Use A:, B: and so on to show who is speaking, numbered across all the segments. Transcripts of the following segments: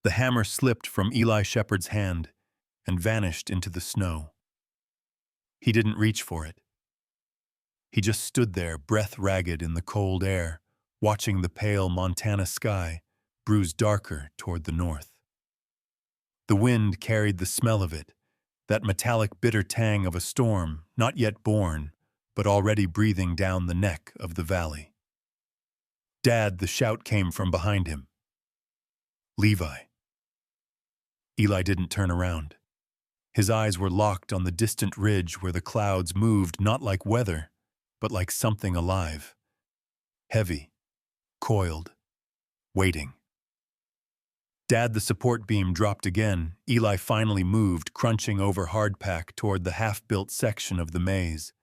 A: The hammer slipped from Eli Shepherd's hand and vanished into the snow. He didn't reach for it. He just stood there, breath ragged in the cold air, watching the pale Montana sky bruise darker toward the north. The wind carried the smell of it, that metallic bitter tang of a storm not yet born, but already breathing down the neck of the valley. "Dad," the shout came from behind him. "Levi." Eli didn't turn around. His eyes were locked on the distant ridge where the clouds moved not like weather, but like something alive. Heavy, coiled, waiting. "Dad," the support beam dropped again. Eli finally moved, crunching over hardpack toward the half-built section of the maze.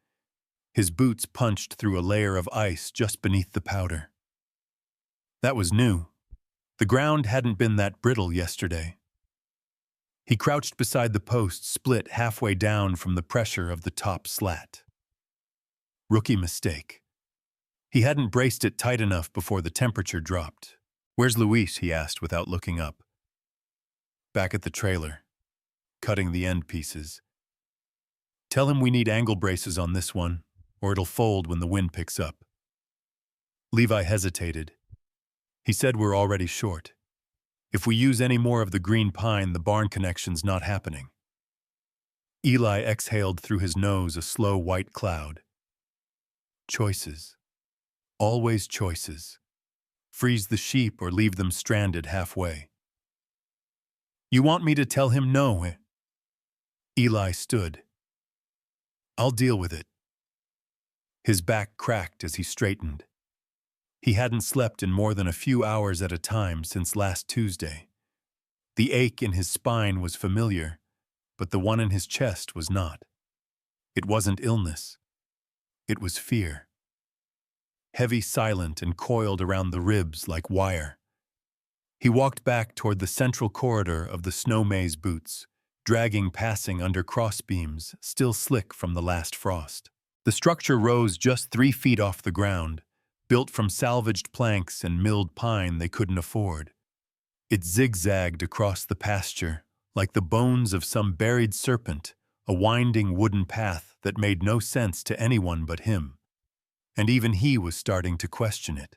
A: His boots punched through a layer of ice just beneath the powder. That was new. The ground hadn't been that brittle yesterday. He crouched beside the post, split halfway down from the pressure of the top slat. Rookie mistake. He hadn't braced it tight enough before the temperature dropped. "Where's Luis?" he asked without looking up. "Back at the trailer, cutting the end pieces. Tell him we need angle braces on this one, or it'll fold when the wind picks up." Levi hesitated. He said, "We're already short. If we use any more of the green pine, the barn connection's not happening." Eli exhaled through his nose a slow white cloud. Choices. Always choices. Freeze the sheep or leave them stranded halfway. "You want me to tell him no, eh?" Eli stood. "I'll deal with it." His back cracked as he straightened. He hadn't slept in more than a few hours at a time since last Tuesday. The ache in his spine was familiar, but the one in his chest was not. It wasn't illness. It was fear. Heavy, silent, and coiled around the ribs like wire. He walked back toward the central corridor of the snow maze boots, dragging passing under crossbeams, still slick from the last frost. The structure rose just 3 feet off the ground, built from salvaged planks and milled pine they couldn't afford. It zigzagged across the pasture, like the bones of some buried serpent, a winding wooden path that made no sense to anyone but him. And even he was starting to question it.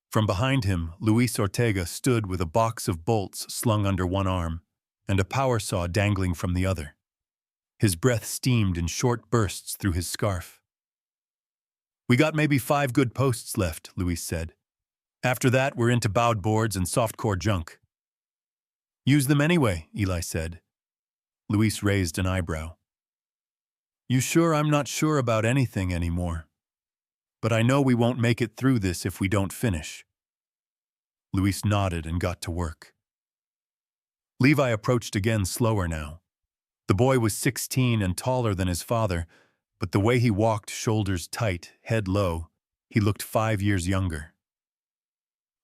A: From behind him, Luis Ortega stood with a box of bolts slung under one arm and a power saw dangling from the other. His breath steamed in short bursts through his scarf. "We got maybe 5 good posts left," Luis said. "After that, we're into bowed boards and softcore junk." "Use them anyway," Eli said. Luis raised an eyebrow. "You sure I'm not sure about anything anymore? But I know we won't make it through this if we don't finish." Luis nodded and got to work. Levi approached again, slower now. The boy was 16 and taller than his father, but the way he walked, shoulders tight, head low, he looked 5 years younger.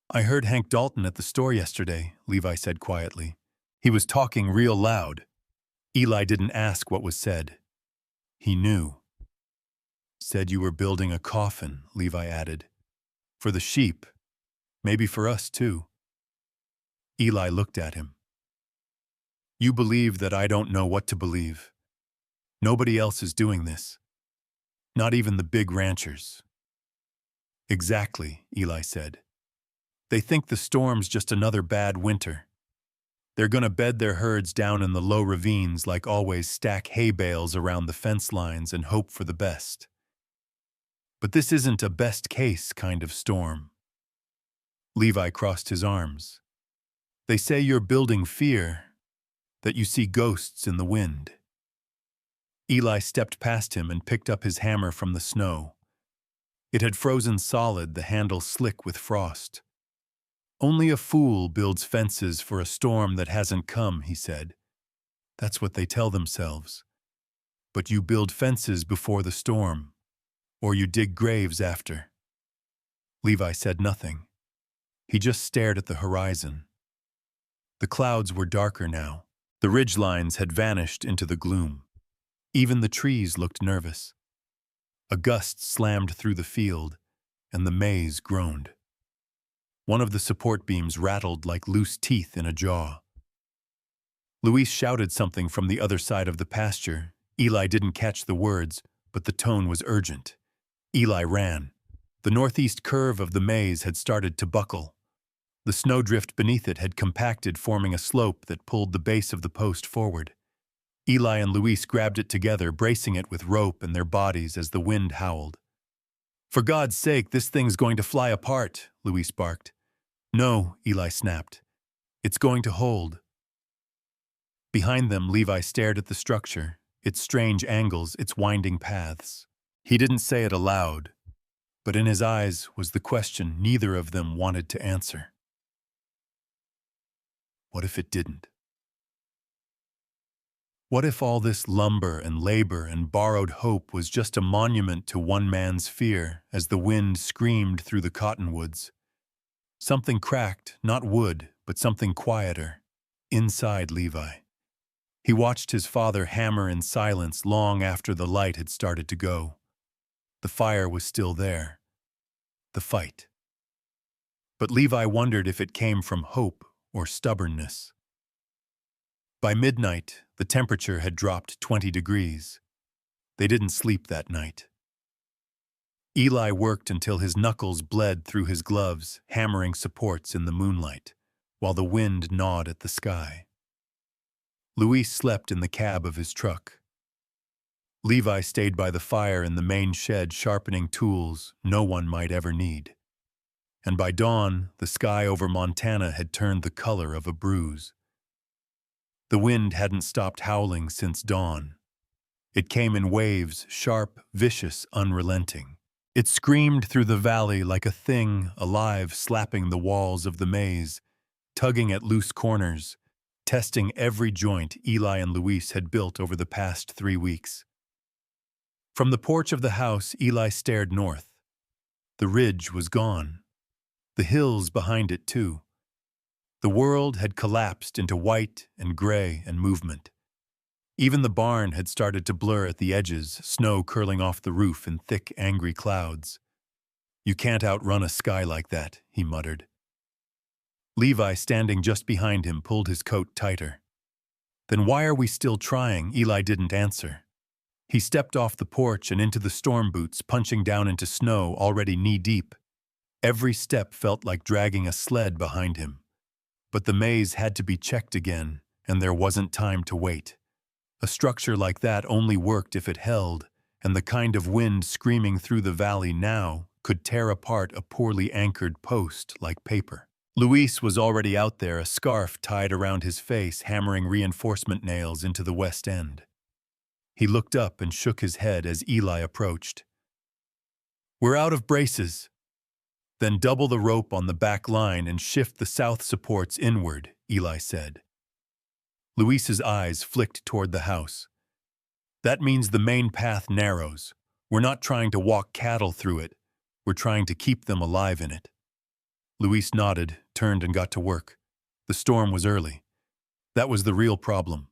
A: "I heard Hank Dalton at the store yesterday," Levi said quietly. "He was talking real loud." Eli didn't ask what was said. He knew. "Said you were building a coffin," Levi added. "For the sheep. Maybe for us, too." Eli looked at him. "You believe that I don't know what to believe. Nobody else is doing this. Not even the big ranchers." "Exactly," Eli said. "They think the storm's just another bad winter. They're gonna bed their herds down in the low ravines like always, stack hay bales around the fence lines and hope for the best. But this isn't a best case kind of storm." Levi crossed his arms. "They say you're building fear, that you see ghosts in the wind." Eli stepped past him and picked up his hammer from the snow. It had frozen solid, the handle slick with frost. "Only a fool builds fences for a storm that hasn't come," he said. "That's what they tell themselves. But you build fences before the storm, or you dig graves after." Levi said nothing. He just stared at the horizon. The clouds were darker now. The ridgelines had vanished into the gloom. Even the trees looked nervous. A gust slammed through the field, and the maze groaned. One of the support beams rattled like loose teeth in a jaw. Luis shouted something from the other side of the pasture. Eli didn't catch the words, but the tone was urgent. Eli ran. The northeast curve of the maze had started to buckle. The snowdrift beneath it had compacted, forming a slope that pulled the base of the post forward. Eli and Luis grabbed it together, bracing it with rope and their bodies as the wind howled. "For God's sake, this thing's going to fly apart," Luis barked. "No," Eli snapped. "It's going to hold." Behind them, Levi stared at the structure, its strange angles, its winding paths. He didn't say it aloud, but in his eyes was the question neither of them wanted to answer. What if it didn't? What if all this lumber and labor and borrowed hope was just a monument to one man's fear as the wind screamed through the cottonwoods? Something cracked, not wood, but something quieter, inside Levi. He watched his father hammer in silence long after the light had started to go. The fire was still there. The fight. But Levi wondered if it came from hope or stubbornness. By midnight, the temperature had dropped 20 degrees. They didn't sleep that night. Eli worked until his knuckles bled through his gloves, hammering supports in the moonlight, while the wind gnawed at the sky. Luis slept in the cab of his truck. Levi stayed by the fire in the main shed, sharpening tools no one might ever need. And by dawn, the sky over Montana had turned the color of a bruise. The wind hadn't stopped howling since dawn. It came in waves, sharp, vicious, unrelenting. It screamed through the valley like a thing alive, slapping the walls of the maze, tugging at loose corners, testing every joint Eli and Luis had built over the past 3 weeks. From the porch of the house, Eli stared north. The ridge was gone. The hills behind it, too. The world had collapsed into white and gray and movement. Even the barn had started to blur at the edges, snow curling off the roof in thick, angry clouds. "You can't outrun a sky like that," he muttered. Levi, standing just behind him, pulled his coat tighter. "Then why are we still trying?" Eli didn't answer. He stepped off the porch and into the storm boots, punching down into snow already knee-deep. Every step felt like dragging a sled behind him. But the maze had to be checked again, and there wasn't time to wait. A structure like that only worked if it held, and the kind of wind screaming through the valley now could tear apart a poorly anchored post like paper. Luis was already out there, a scarf tied around his face, hammering reinforcement nails into the west end. He looked up and shook his head as Eli approached. "We're out of braces." "Then double the rope on the back line and shift the south supports inward," Eli said. Luis's eyes flicked toward the house. "That means the main path narrows. We're not trying to walk cattle through it. We're trying to keep them alive in it." Luis nodded, turned and got to work. The storm was early. That was the real problem.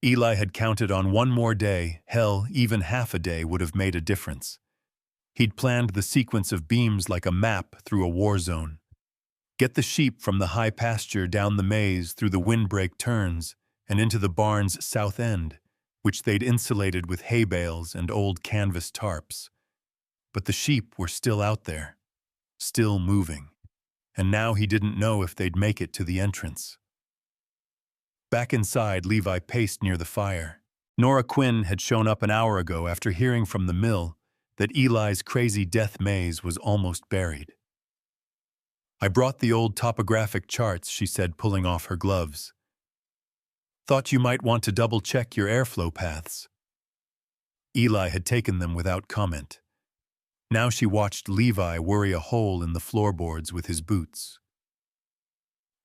A: Eli had counted on one more day. Hell, even half a day would have made a difference. He'd planned the sequence of beams like a map through a war zone. Get the sheep from the high pasture down the maze through the windbreak turns and into the barn's south end, which they'd insulated with hay bales and old canvas tarps. But the sheep were still out there, still moving, and now he didn't know if they'd make it to the entrance. Back inside, Levi paced near the fire. Nora Quinn had shown up an hour ago after hearing from the mill that Eli's crazy death maze was almost buried. "I brought the old topographic charts," she said, pulling off her gloves. "Thought you might want to double-check your airflow paths." Eli had taken them without comment. Now she watched Levi worry a hole in the floorboards with his boots.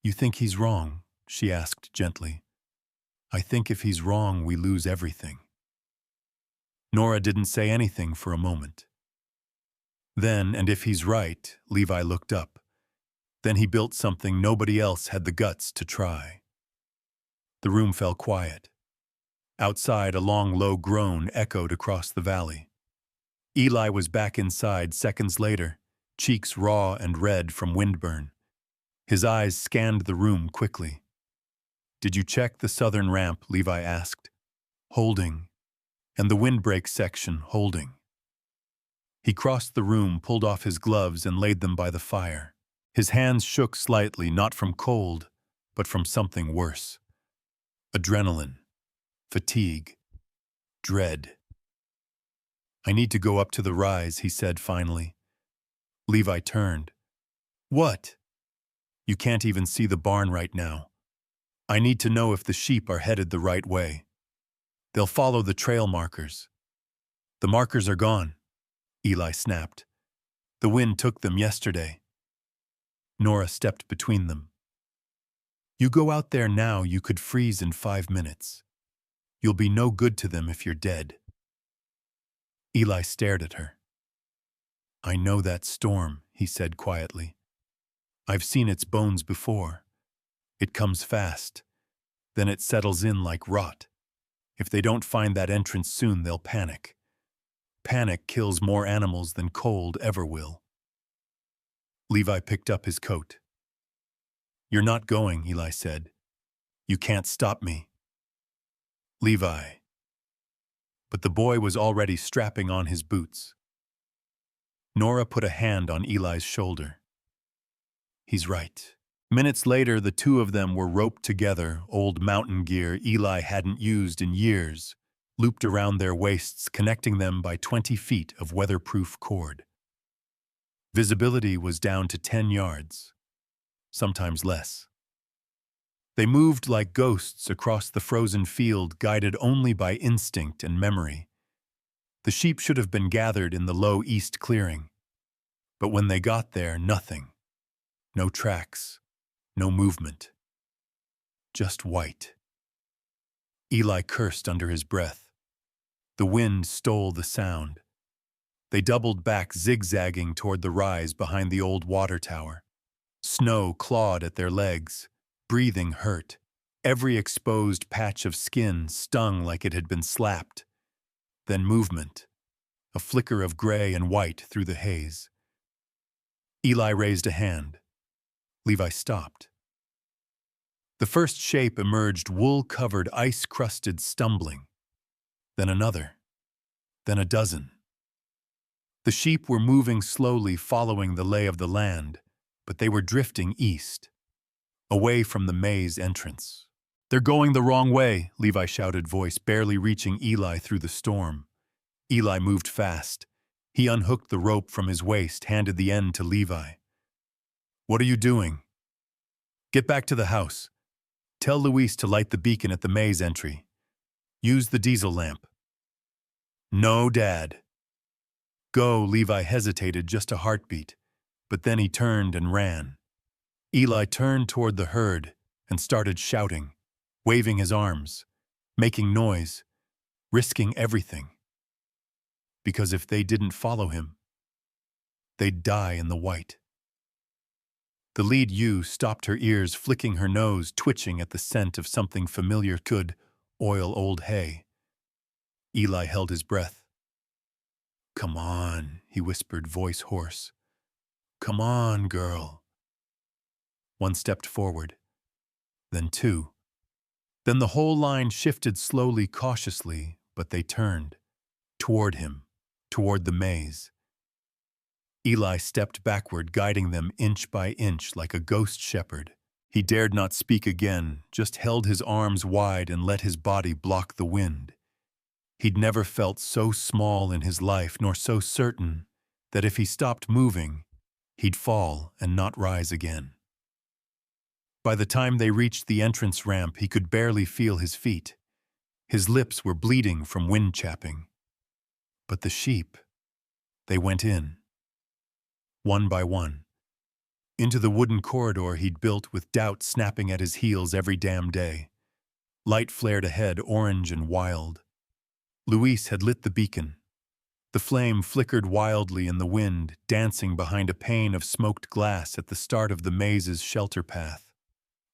A: "You think he's wrong?" she asked gently. "I think if he's wrong, we lose everything." Nora didn't say anything for a moment. "Then, and if he's right," Levi looked up, "then he built something nobody else had the guts to try." The room fell quiet. Outside, a long, low groan echoed across the valley. Eli was back inside seconds later, cheeks raw and red from windburn, His eyes scanned the room quickly. "Did you check the southern ramp?" Levi asked. "Holding. And the windbreak section, holding." He crossed the room, pulled off his gloves, and laid them by the fire. His hands shook slightly, not from cold, but from something worse. Adrenaline, fatigue, dread. "I need to go up to the rise," he said finally. Levi turned. "What?" "You can't even see the barn right now. I need to know if the sheep are headed the right way. They'll follow the trail markers." "The markers are gone," Eli snapped. "The wind took them yesterday." Nora stepped between them. "You go out there now, you could freeze in 5 minutes. You'll be no good to them if you're dead." Eli stared at her. "I know that storm," he said quietly. "I've seen its bones before. It comes fast. Then it settles in like rot. If they don't find that entrance soon, they'll panic. Panic kills more animals than cold ever will." Levi picked up his coat. "You're not going," Eli said. "You can't stop me." "Levi." But the boy was already strapping on his boots. Nora put a hand on Eli's shoulder. "He's right." Minutes later, the two of them were roped together, old mountain gear Eli hadn't used in years, looped around their waists, connecting them by 20 feet of weatherproof cord. Visibility was down to 10 yards, sometimes less. They moved like ghosts across the frozen field, guided only by instinct and memory. The sheep should have been gathered in the low east clearing. But when they got there, nothing. No tracks, no movement. Just white. Eli cursed under his breath. The wind stole the sound. They doubled back, zigzagging toward the rise behind the old water tower. Snow clawed at their legs. Breathing hurt. Every exposed patch of skin stung like it had been slapped. Then movement. A flicker of gray and white through the haze. Eli raised a hand. Levi stopped. The first shape emerged, wool-covered, ice-crusted, stumbling. Then another. Then a dozen. The sheep were moving slowly, following the lay of the land, but they were drifting east, away from the maze entrance. "They're going the wrong way," Levi shouted, voice barely reaching Eli through the storm. Eli moved fast. He unhooked the rope from his waist, handed the end to Levi. "What are you doing?" "Get back to the house. Tell Luis to light the beacon at the maze entry. Use the diesel lamp." "No, Dad." "Go." Levi hesitated, just a heartbeat, but then he turned and ran. Eli turned toward the herd and started shouting, waving his arms, making noise, risking everything. Because if they didn't follow him, they'd die in the white. The lead ewe stopped, her ears flicking, her nose twitching at the scent of something familiar. Good, old hay. Eli held his breath. "Come on," he whispered, voice hoarse. "Come on, girl." One stepped forward, then two. Then the whole line shifted slowly, cautiously, but they turned. Toward him, toward the maze. Eli stepped backward, guiding them inch by inch like a ghost shepherd. He dared not speak again, just held his arms wide and let his body block the wind. He'd never felt so small in his life, nor so certain that if he stopped moving, he'd fall and not rise again. By the time they reached the entrance ramp, he could barely feel his feet. His lips were bleeding from wind chapping. But the sheep, they went in. One by one. Into the wooden corridor he'd built with doubt snapping at his heels every damn day. Light flared ahead, orange and wild. Luis had lit the beacon. The flame flickered wildly in the wind, dancing behind a pane of smoked glass at the start of the maze's shelter path.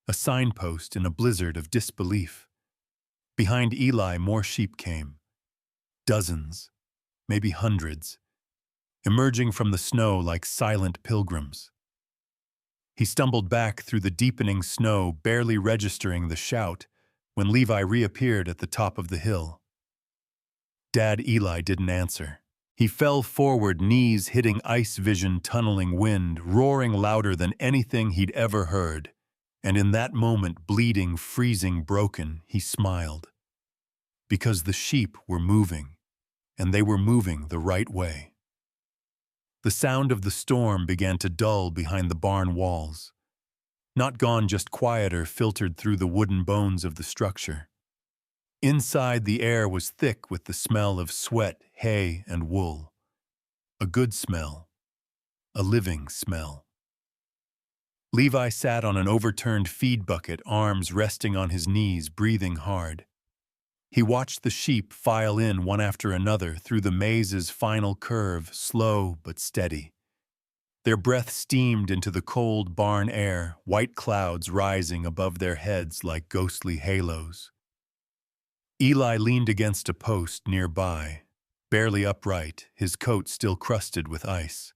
A: A signpost in a blizzard of disbelief. Behind Eli, more sheep came. Dozens, maybe hundreds, emerging from the snow like silent pilgrims. He stumbled back through the deepening snow, barely registering the shout, when Levi reappeared at the top of the hill. Dad Eli didn't answer. He fell forward, knees hitting ice vision tunneling wind, roaring louder than anything he'd ever heard. And in that moment, bleeding, freezing, broken, he smiled. Because the sheep were moving, and they were moving the right way. The sound of the storm began to dull behind the barn walls. Not gone, just quieter, filtered through the wooden bones of the structure. Inside, the air was thick with the smell of sweat, hay, and wool. A good smell. A living smell. Levi sat on an overturned feed bucket, arms resting on his knees, breathing hard. He watched the sheep file in one after another through the maze's final curve, slow but steady. Their breath steamed into the cold barn air, white clouds rising above their heads like ghostly halos. Eli leaned against a post nearby, barely upright, his coat still crusted with ice.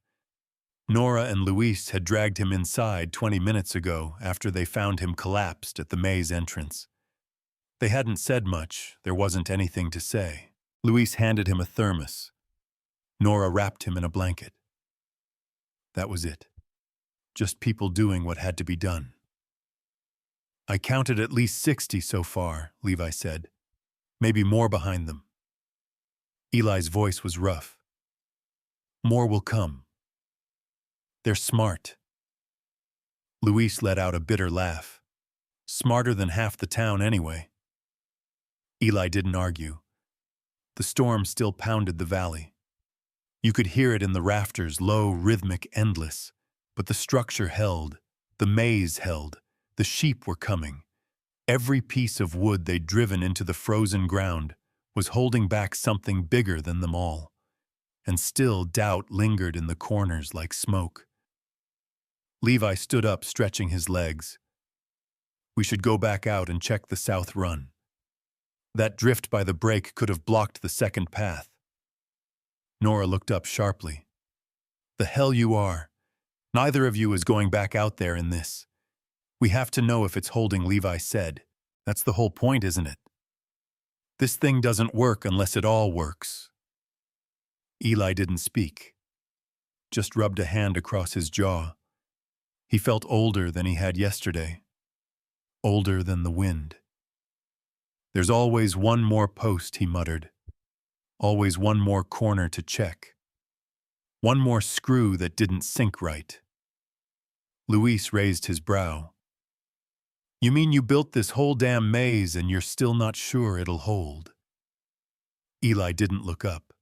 A: Nora and Luis had dragged him inside 20 minutes ago after they found him collapsed at the maze entrance. They hadn't said much, there wasn't anything to say. Luis handed him a thermos. Nora wrapped him in a blanket. That was it. Just people doing what had to be done. I counted at least 60 so far, Levi said. Maybe more behind them. Eli's voice was rough. More will come. They're smart. Luis let out a bitter laugh. Smarter than half the town anyway. Eli didn't argue. The storm still pounded the valley. You could hear it in the rafters, low, rhythmic, endless. But the structure held. The maze held. The sheep were coming. Every piece of wood they'd driven into the frozen ground was holding back something bigger than them all. And still doubt lingered in the corners like smoke. Levi stood up, stretching his legs. We should go back out and check the south run. That drift by the break could have blocked the second path. Nora looked up sharply. The hell you are. Neither of you is going back out there in this. We have to know if it's holding, Levi said. That's the whole point, isn't it? This thing doesn't work unless it all works. Eli didn't speak. Just rubbed a hand across his jaw. He felt older than he had yesterday. Older than the wind. There's always one more post, he muttered. Always one more corner to check. One more screw that didn't sink right. Luis raised his brow. You mean you built this whole damn maze and you're still not sure it'll hold? Eli didn't look up.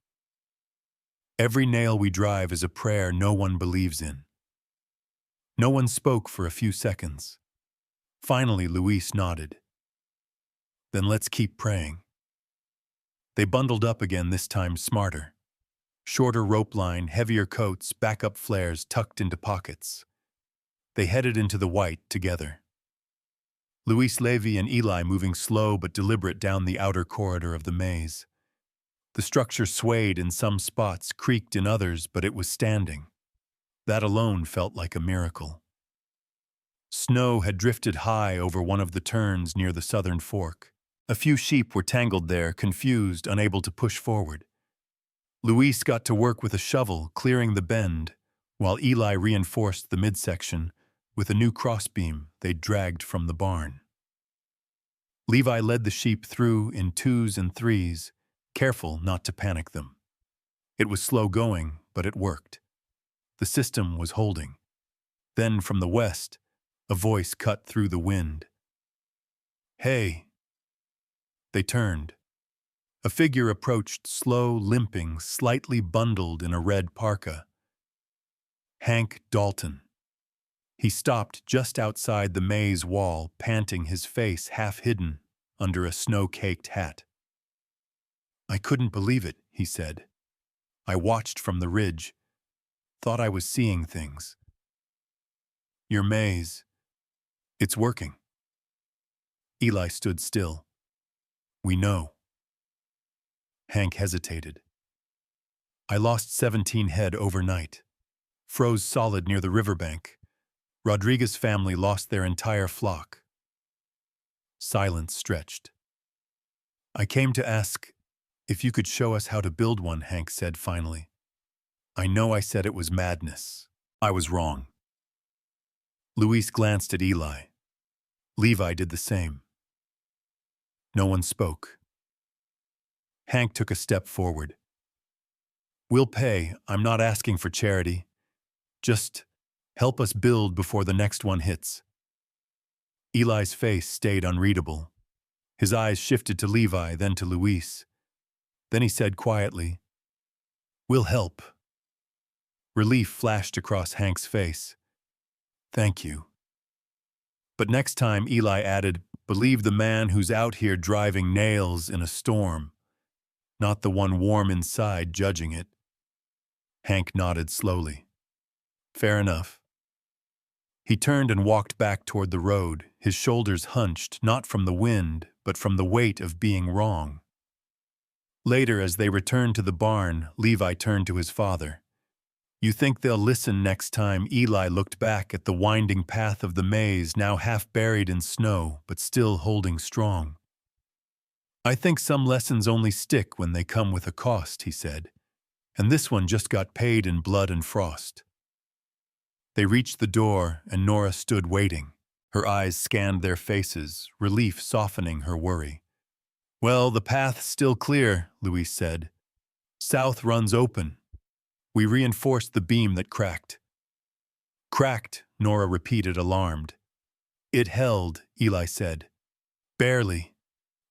A: Every nail we drive is a prayer no one believes in. No one spoke for a few seconds. Finally, Luis nodded. Then let's keep praying. They bundled up again, this time smarter. Shorter rope line, heavier coats, backup flares tucked into pockets. They headed into the white together. Luis Levy and Eli moving slow but deliberate down the outer corridor of the maze. The structure swayed in some spots, creaked in others, but it was standing. That alone felt like a miracle. Snow had drifted high over one of the turns near the southern fork. A few sheep were tangled there, confused, unable to push forward. Luis got to work with a shovel, clearing the bend, while Eli reinforced the midsection with a new crossbeam they'd dragged from the barn. Levi led the sheep through in 2s and 3s, careful not to panic them. It was slow going, but it worked. The system was holding. Then from the west, a voice cut through the wind. Hey! They turned. A figure approached, slow, limping, slightly bundled in a red parka. Hank Dalton. He stopped just outside the maze wall, panting, his face half hidden under a snow-caked hat. I couldn't believe it, he said. I watched from the ridge. Thought I was seeing things. Your maze. It's working. Eli stood still. We know. Hank hesitated. I lost 17 head overnight. Froze solid near the riverbank. Rodriguez family lost their entire flock. Silence stretched. I came to ask if you could show us how to build one, Hank said finally. I know I said it was madness. I was wrong. Luis glanced at Eli. Levi did the same. No one spoke. Hank took a step forward. We'll pay. I'm not asking for charity. Just help us build before the next one hits. Eli's face stayed unreadable. His eyes shifted to Levi, then to Luis. Then he said quietly, We'll help. Relief flashed across Hank's face. Thank you. But next time Eli added, Believe the man who's out here driving nails in a storm, not the one warm inside judging it. Hank nodded slowly. Fair enough. He turned and walked back toward the road, his shoulders hunched, not from the wind, but from the weight of being wrong. Later, as they returned to the barn, Levi turned to his father. You think they'll listen next time? Eli looked back at the winding path of the maze, now half buried in snow, but still holding strong. I think some lessons only stick when they come with a cost, he said, and this one just got paid in blood and frost. They reached the door, and Nora stood waiting. Her eyes scanned their faces, relief softening her worry. Well, the path's still clear, Luis said. South runs open. We reinforced the beam that cracked. Cracked, Nora repeated, alarmed. It held, Eli said. Barely.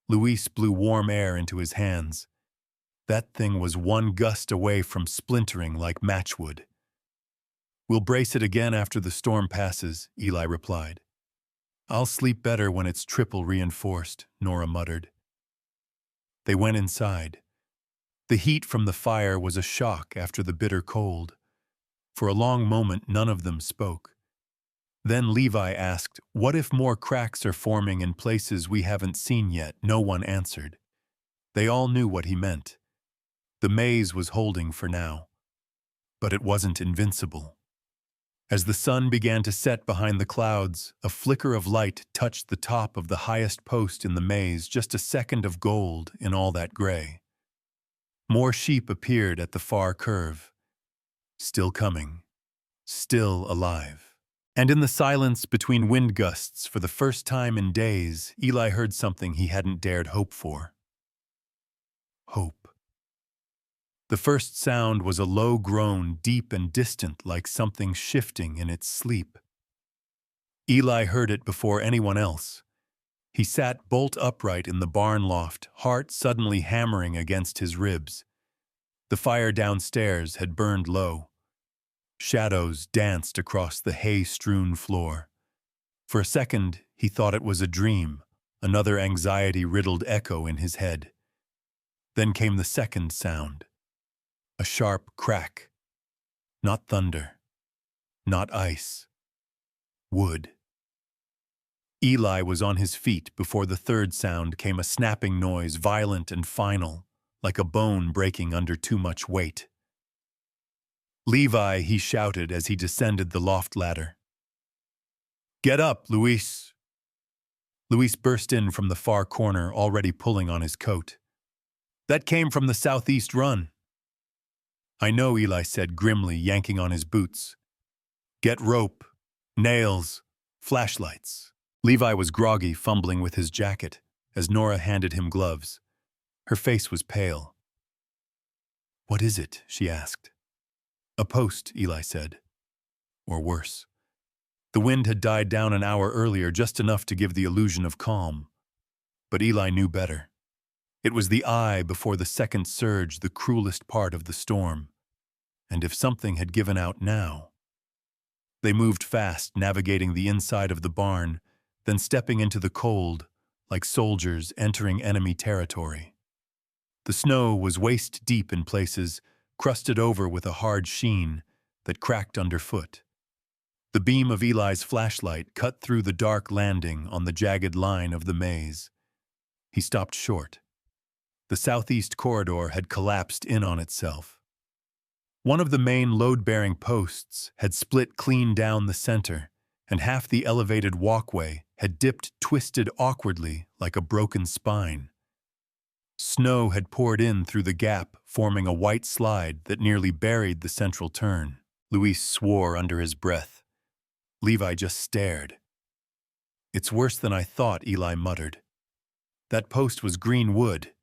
A: Luis blew warm air into his hands. That thing was one gust away from splintering like matchwood. We'll brace it again after the storm passes, Eli replied. I'll sleep better when it's triple reinforced, Nora muttered. They went inside. The heat from the fire was a shock after the bitter cold. For a long moment, none of them spoke. Then Levi asked, What if more cracks are forming in places we haven't seen yet? No one answered. They all knew what he meant. The maze was holding for now. But it wasn't invincible. As the sun began to set behind the clouds, a flicker of light touched the top of the highest post in the maze, just a second of gold in all that gray. More sheep appeared at the far curve. Still coming. Still alive. And in the silence between wind gusts, for the first time in days, Eli heard something he hadn't dared hope for. Hope. The first sound was a low groan, deep and distant, like something shifting in its sleep. Eli heard it before anyone else. He sat bolt upright in the barn loft, heart suddenly hammering against his ribs. The fire downstairs had burned low. Shadows danced across the hay-strewn floor. For a second, he thought it was a dream, another anxiety-riddled echo in his head. Then came the second sound. A sharp crack. Not thunder. Not ice. Wood. Eli was on his feet before the third sound came, a snapping noise, violent and final, like a bone breaking under too much weight. Levi, he shouted as he descended the loft ladder. Get up, Luis. Luis burst in from the far corner, already pulling on his coat. That came from the southeast run. I know, Eli said grimly, yanking on his boots. Get rope, nails, flashlights. Levi was groggy, fumbling with his jacket, as Nora handed him gloves. Her face was pale. What is it? She asked. A post, Eli said. Or worse. The wind had died down an hour earlier, just enough to give the illusion of calm. But Eli knew better. It was the eye before the second surge, the cruelest part of the storm. And if something had given out now... They moved fast, navigating the inside of the barn, then stepping into the cold, like soldiers entering enemy territory. The snow was waist-deep in places, crusted over with a hard sheen that cracked underfoot. The beam of Eli's flashlight cut through the dark landing on the jagged line of the maze. He stopped short. The southeast corridor had collapsed in on itself. One of the main load-bearing posts had split clean down the center, and half the elevated walkway had dipped twisted awkwardly like a broken spine. Snow had poured in through the gap, forming a white slide that nearly buried the central turn. Luis swore under his breath. Levi just stared. "It's worse than I thought," Eli muttered. "That post was green wood.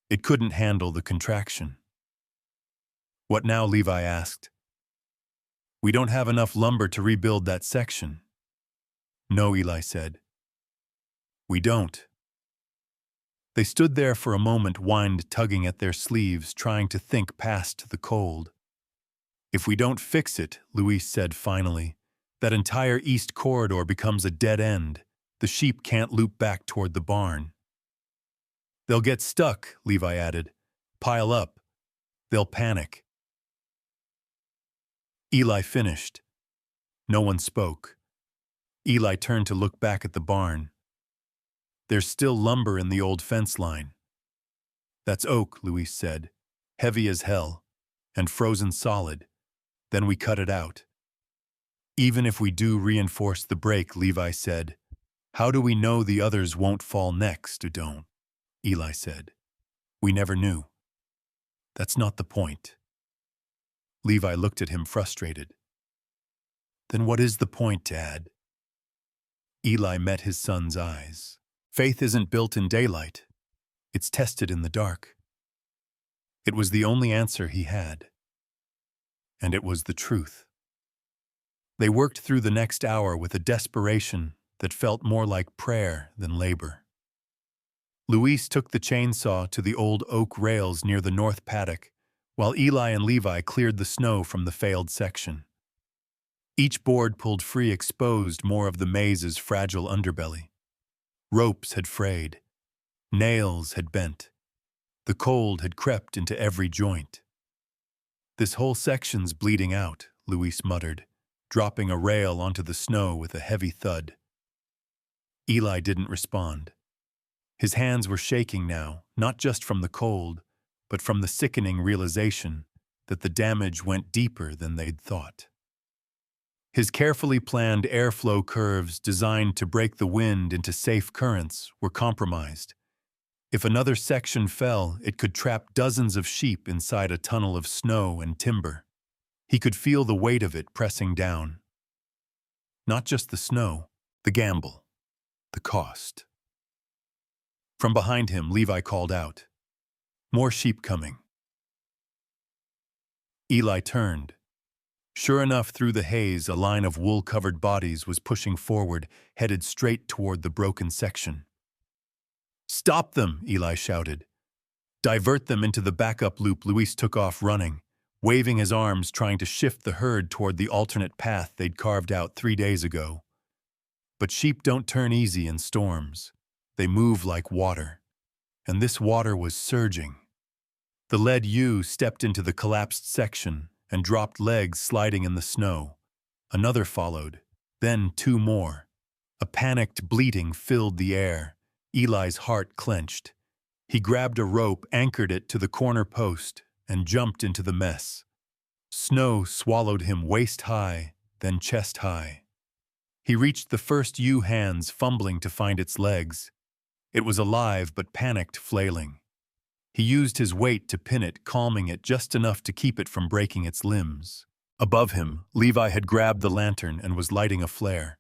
A: It couldn't handle the contraction." "What now?" Levi asked. "We don't have enough lumber to rebuild that section." "No," Eli said. "We don't." They stood there for a moment, wind tugging at their sleeves, trying to think past the cold. "If we don't fix it," Luis said finally, "that entire east corridor becomes a dead end. The sheep can't loop back toward the barn." "They'll get stuck," Levi added. "Pile up. They'll panic." Eli finished. No one spoke. Eli turned to look back at the barn. "There's still lumber in the old fence line." "That's oak," Luis said. "Heavy as hell. And frozen solid. Then we cut it out." "Even if we do reinforce the break," Levi said, "how do we know the others won't fall next or don't?" Eli said. "We never knew." "That's not the point." Levi looked at him frustrated. "Then what is the point, Dad?" Eli met his son's eyes. "Faith isn't built in daylight. It's tested in the dark." It was the only answer he had. And it was the truth. They worked through the next hour with a desperation that felt more like prayer than labor. Luis took the chainsaw to the old oak rails near the north paddock, while Eli and Levi cleared the snow from the failed section. Each board pulled free exposed more of the maze's fragile underbelly. Ropes had frayed. Nails had bent. The cold had crept into every joint. "This whole section's bleeding out," Luis muttered, dropping a rail onto the snow with a heavy thud. Eli didn't respond. His hands were shaking now, not just from the cold, but from the sickening realization that the damage went deeper than they'd thought. His carefully planned airflow curves designed to break the wind into safe currents were compromised. If another section fell, it could trap dozens of sheep inside a tunnel of snow and timber. He could feel the weight of it pressing down. Not just the snow, the gamble, the cost. From behind him, Levi called out, "More sheep coming." Eli turned. Sure enough, through the haze, a line of wool-covered bodies was pushing forward, headed straight toward the broken section. "Stop them!" Eli shouted. "Divert them into the backup loop." Luis took off running, waving his arms, trying to shift the herd toward the alternate path they'd carved out 3 days ago. But sheep don't turn easy in storms. They move like water. And this water was surging. The lead ewe stepped into the collapsed section and dropped legs sliding in the snow. Another followed, then 2 more. A panicked bleating filled the air. Eli's heart clenched. He grabbed a rope, anchored it to the corner post, and jumped into the mess. Snow swallowed him waist-high, then chest-high. He reached the first ewe, hands fumbling to find its legs. It was alive but panicked, flailing. He used his weight to pin it, calming it just enough to keep it from breaking its limbs. Above him, Levi had grabbed the lantern and was lighting a flare.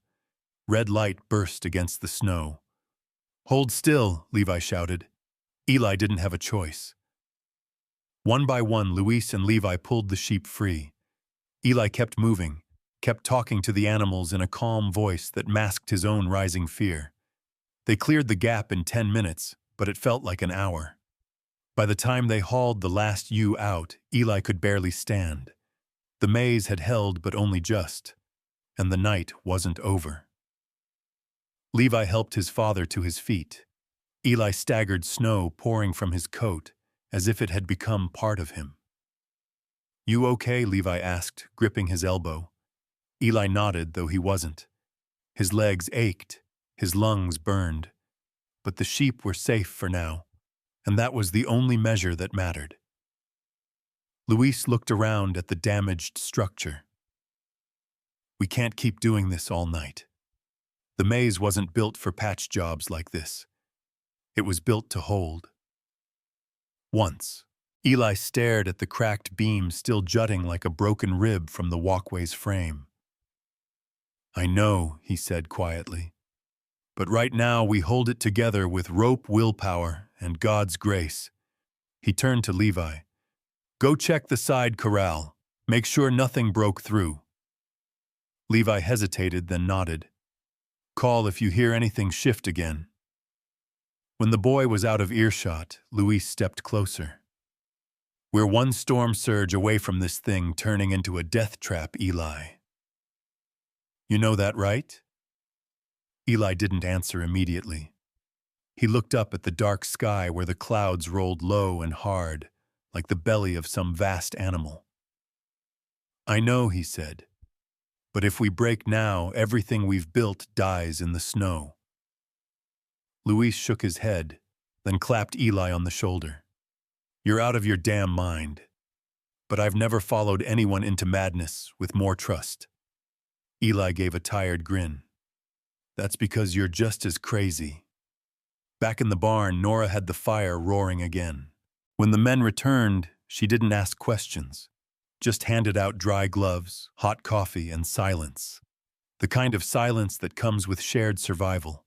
A: Red light burst against the snow. "Hold still," Levi shouted. Eli didn't have a choice. One by one, Luis and Levi pulled the sheep free. Eli kept moving, kept talking to the animals in a calm voice that masked his own rising fear. They cleared the gap in 10 minutes, but it felt like an hour. By the time they hauled the last ewe out, Eli could barely stand. The maze had held but only just, and the night wasn't over. Levi helped his father to his feet. Eli staggered, snow pouring from his coat, as if it had become part of him. "You okay?" Levi asked, gripping his elbow. Eli nodded, though he wasn't. His legs ached, his lungs burned. But the sheep were safe for now, and that was the only measure that mattered. Luis looked around at the damaged structure. We can't keep doing this all night. The maze wasn't built for patch jobs like this. It was built to hold. Once, Eli stared at the cracked beam still jutting like a broken rib from the walkway's frame. I know, he said quietly, but right now we hold it together with rope willpower and God's grace. He turned to Levi. Go check the side corral. Make sure nothing broke through. Levi hesitated, then nodded. Call if you hear anything shift again. When the boy was out of earshot, Luis stepped closer. We're one storm surge away from this thing turning into a death trap, Eli. You know that, right? Eli didn't answer immediately. He looked up at the dark sky where the clouds rolled low and hard, like the belly of some vast animal. I know, he said, but if we break now, everything we've built dies in the snow. Luis shook his head, then clapped Eli on the shoulder. You're out of your damn mind. But I've never followed anyone into madness with more trust. Eli gave a tired grin. That's because you're just as crazy. Back in the barn, Nora had the fire roaring again. When the men returned, she didn't ask questions, just handed out dry gloves, hot coffee, and silence. The kind of silence that comes with shared survival.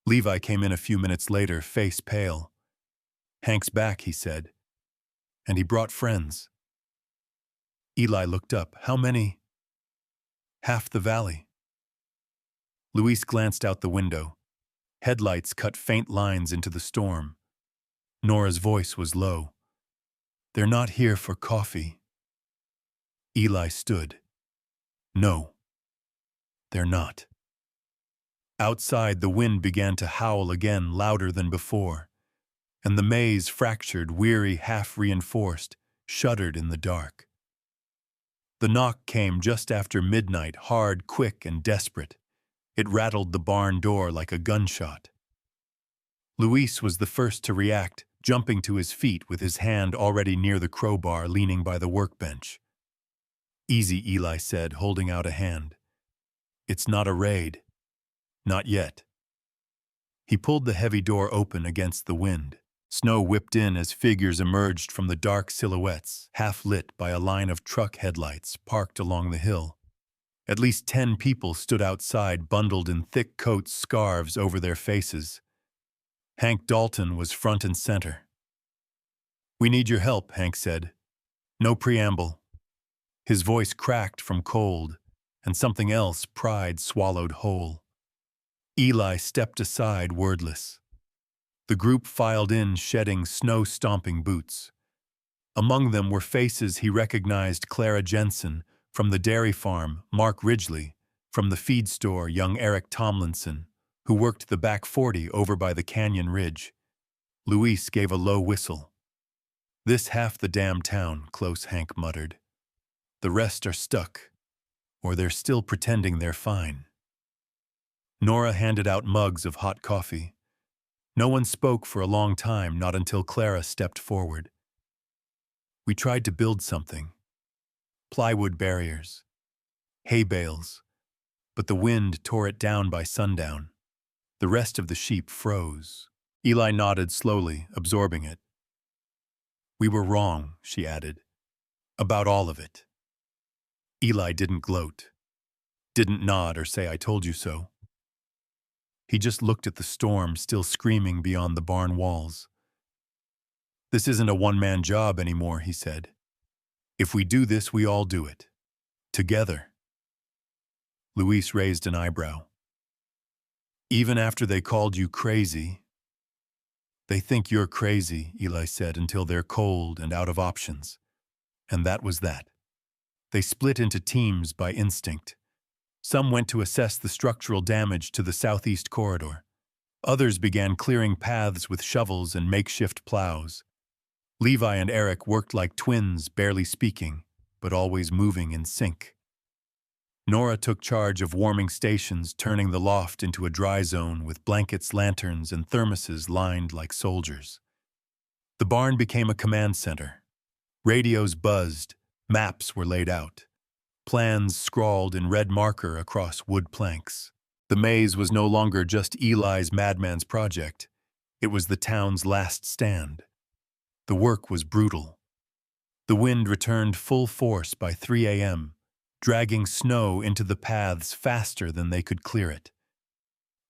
A: Levi came in a few minutes later, face pale. Hank's back, he said. And he brought friends. Eli looked up. How many? Half the valley. Luis glanced out the window. Headlights cut faint lines into the storm. Nora's voice was low. They're not here for coffee. Eli stood. No, they're not. Outside, the wind began to howl again, louder than before, and the maze, fractured, weary, half-reinforced, shuddered in the dark. The knock came just after midnight, hard, quick, and desperate. It rattled the barn door like a gunshot. Luis was the first to react, jumping to his feet with his hand already near the crowbar, leaning by the workbench. Easy, Eli said, holding out a hand. It's not a raid. Not yet. He pulled the heavy door open against the wind. Snow whipped in as figures emerged from the dark silhouettes, half lit by a line of truck headlights parked along the hill. At least 10 people stood outside, bundled in thick coats, scarves over their faces. Hank Dalton was front and center. We need your help, Hank said. No preamble. His voice cracked from cold, and something else, pride swallowed whole. Eli stepped aside, wordless. The group filed in, shedding snow-stomping boots. Among them were faces he recognized: Clara Jensen, from the dairy farm, Mark Ridgely, from the feed store, young Eric Tomlinson, who worked the back 40 over by the canyon ridge. Luis gave a low whistle. This half the damn town, Close Hank muttered. The rest are stuck, or they're still pretending they're fine. Nora handed out mugs of hot coffee. No one spoke for a long time, not until Clara stepped forward. We tried to build something. Plywood barriers, hay bales, but the wind tore it down by sundown. The rest of the sheep froze. Eli nodded slowly, absorbing it. We were wrong, she added, about all of it. Eli didn't gloat, didn't nod or say I told you so. He just looked at the storm still screaming beyond the barn walls. This isn't a one-man job anymore, he said. If we do this, we all do it. Together. Luis raised an eyebrow. Even after they called you crazy? They think you're crazy, Eli said, until they're cold and out of options. And that was that. They split into teams by instinct. Some went to assess the structural damage to the southeast corridor. Others began clearing paths with shovels and makeshift plows. Levi and Eric worked like twins, barely speaking, but always moving in sync. Nora took charge of warming stations, turning the loft into a dry zone with blankets, lanterns, and thermoses lined like soldiers. The barn became a command center. Radios buzzed, maps were laid out. plans scrawled in red marker across wood planks. The maze was no longer just Eli's madman's project. It was the town's last stand. The work was brutal. The wind returned full force by 3 a.m., dragging snow into the paths faster than they could clear it.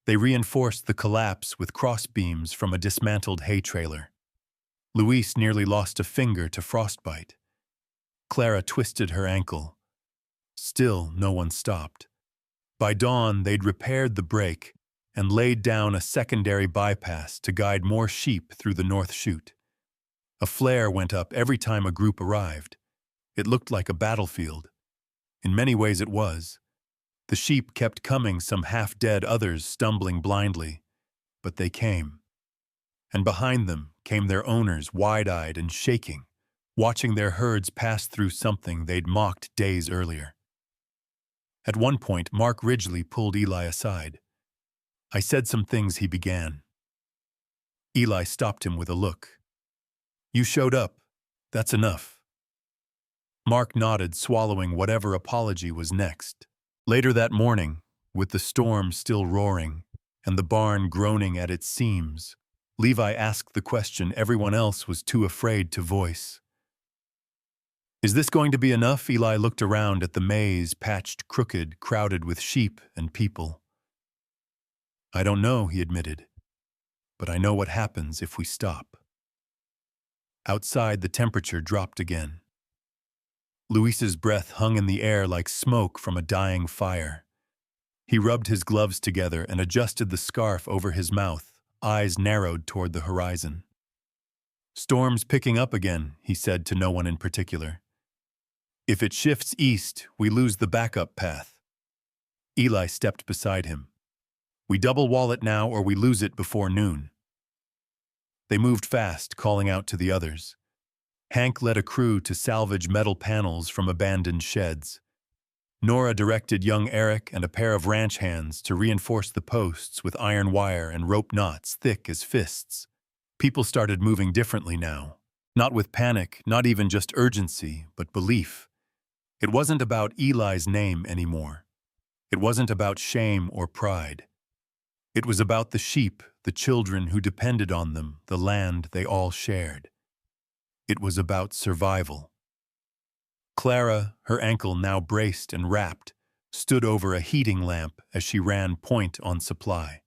A: They reinforced the collapse with crossbeams from a dismantled hay trailer. Luis nearly lost a finger to frostbite. Clara twisted her ankle. Still, no one stopped. By dawn, they'd repaired the break and laid down a secondary bypass to guide more sheep through the North Chute. A flare went up every time a group arrived. It looked like a battlefield. In many ways it was. The sheep kept coming, some half-dead, others stumbling blindly. But they came. And behind them came their owners, wide-eyed and shaking, watching their herds pass through something they'd mocked days earlier. At one point, Mark Ridgely pulled Eli aside. "I said some things," he began. Eli stopped him with a look. "You showed up. That's enough." Mark nodded, swallowing whatever apology was next. Later that morning, with the storm still roaring and the barn groaning at its seams, Levi asked the question everyone else was too afraid to voice. "Is this going to be enough?" Eli looked around at the maze, patched, crooked, crowded with sheep and people. "I don't know," he admitted, "but I know what happens if we stop." Outside, the temperature dropped again. Luis's breath hung in the air like smoke from a dying fire. He rubbed his gloves together and adjusted the scarf over his mouth, eyes narrowed toward the horizon. "Storm's picking up again," he said to no one in particular. "If it shifts east, we lose the backup path." Eli stepped beside him. "We double wall it now or we lose it before noon." They moved fast, calling out to the others. Hank led a crew to salvage metal panels from abandoned sheds. Nora directed young Eric and a pair of ranch hands to reinforce the posts with iron wire and rope knots thick as fists. People started moving differently now. Not with panic, not even just urgency, but belief. It wasn't about Eli's name anymore. It wasn't about shame or pride. It was about the sheep, the children who depended on them, the land they all shared. It was about survival. Clara, her ankle now braced and wrapped, stood over a heating lamp as she ran point on supply.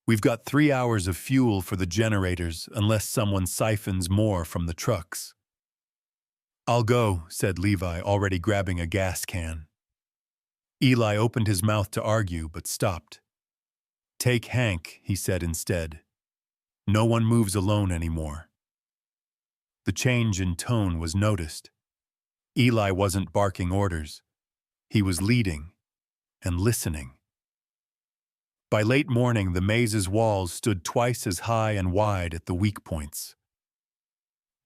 A: "We've got 3 hours of fuel for the generators unless someone siphons more from the trucks." "I'll go," said Levi, already grabbing a gas can. Eli opened his mouth to argue, but stopped. "Take Hank," he said instead. "No one moves alone anymore." The change in tone was noticed. Eli wasn't barking orders. He was leading and listening. By late morning, the maze's walls stood twice as high and wide at the weak points.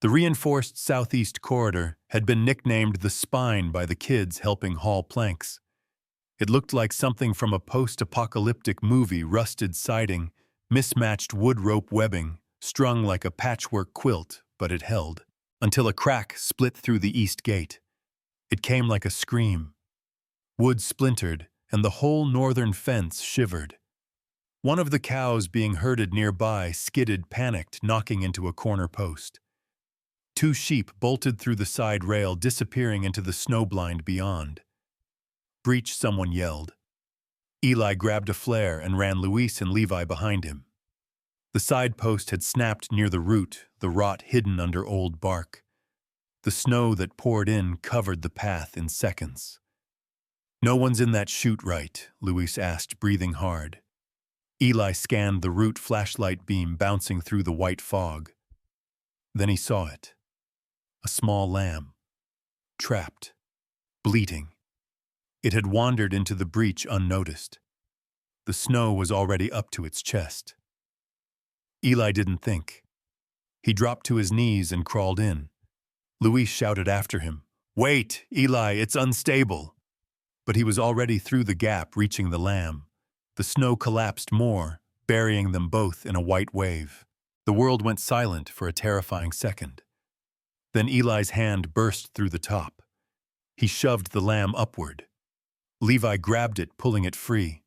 A: The reinforced southeast corridor had been nicknamed the Spine by the kids helping haul planks. It looked like something from a post-apocalyptic movie: rusted siding, mismatched wood rope webbing, strung like a patchwork quilt, but it held. Until a crack split through the east gate. It came like a scream. Wood splintered, and the whole northern fence shivered. One of the cows being herded nearby skidded, panicked, knocking into a corner post. 2 sheep bolted through the side rail, disappearing into the snowblind beyond. "Breach," someone yelled. Eli grabbed a flare and ran Luis and Levi behind him. The side post had snapped near the root, the rot hidden under old bark. The snow that poured in covered the path in seconds. "No one's in that chute, right?" Luis asked, breathing hard. Eli scanned the root flashlight beam bouncing through the white fog. Then he saw it. A small lamb. Trapped. Bleating. It had wandered into the breach unnoticed. The snow was already up to its chest. Eli didn't think. He dropped to his knees and crawled in. Luis shouted after him, "Wait, Eli, it's unstable." But he was already through the gap, reaching the lamb. The snow collapsed more, burying them both in a white wave. The world went silent for a terrifying second. Then Eli's hand burst through the top. He shoved the lamb upward. Levi grabbed it, pulling it free.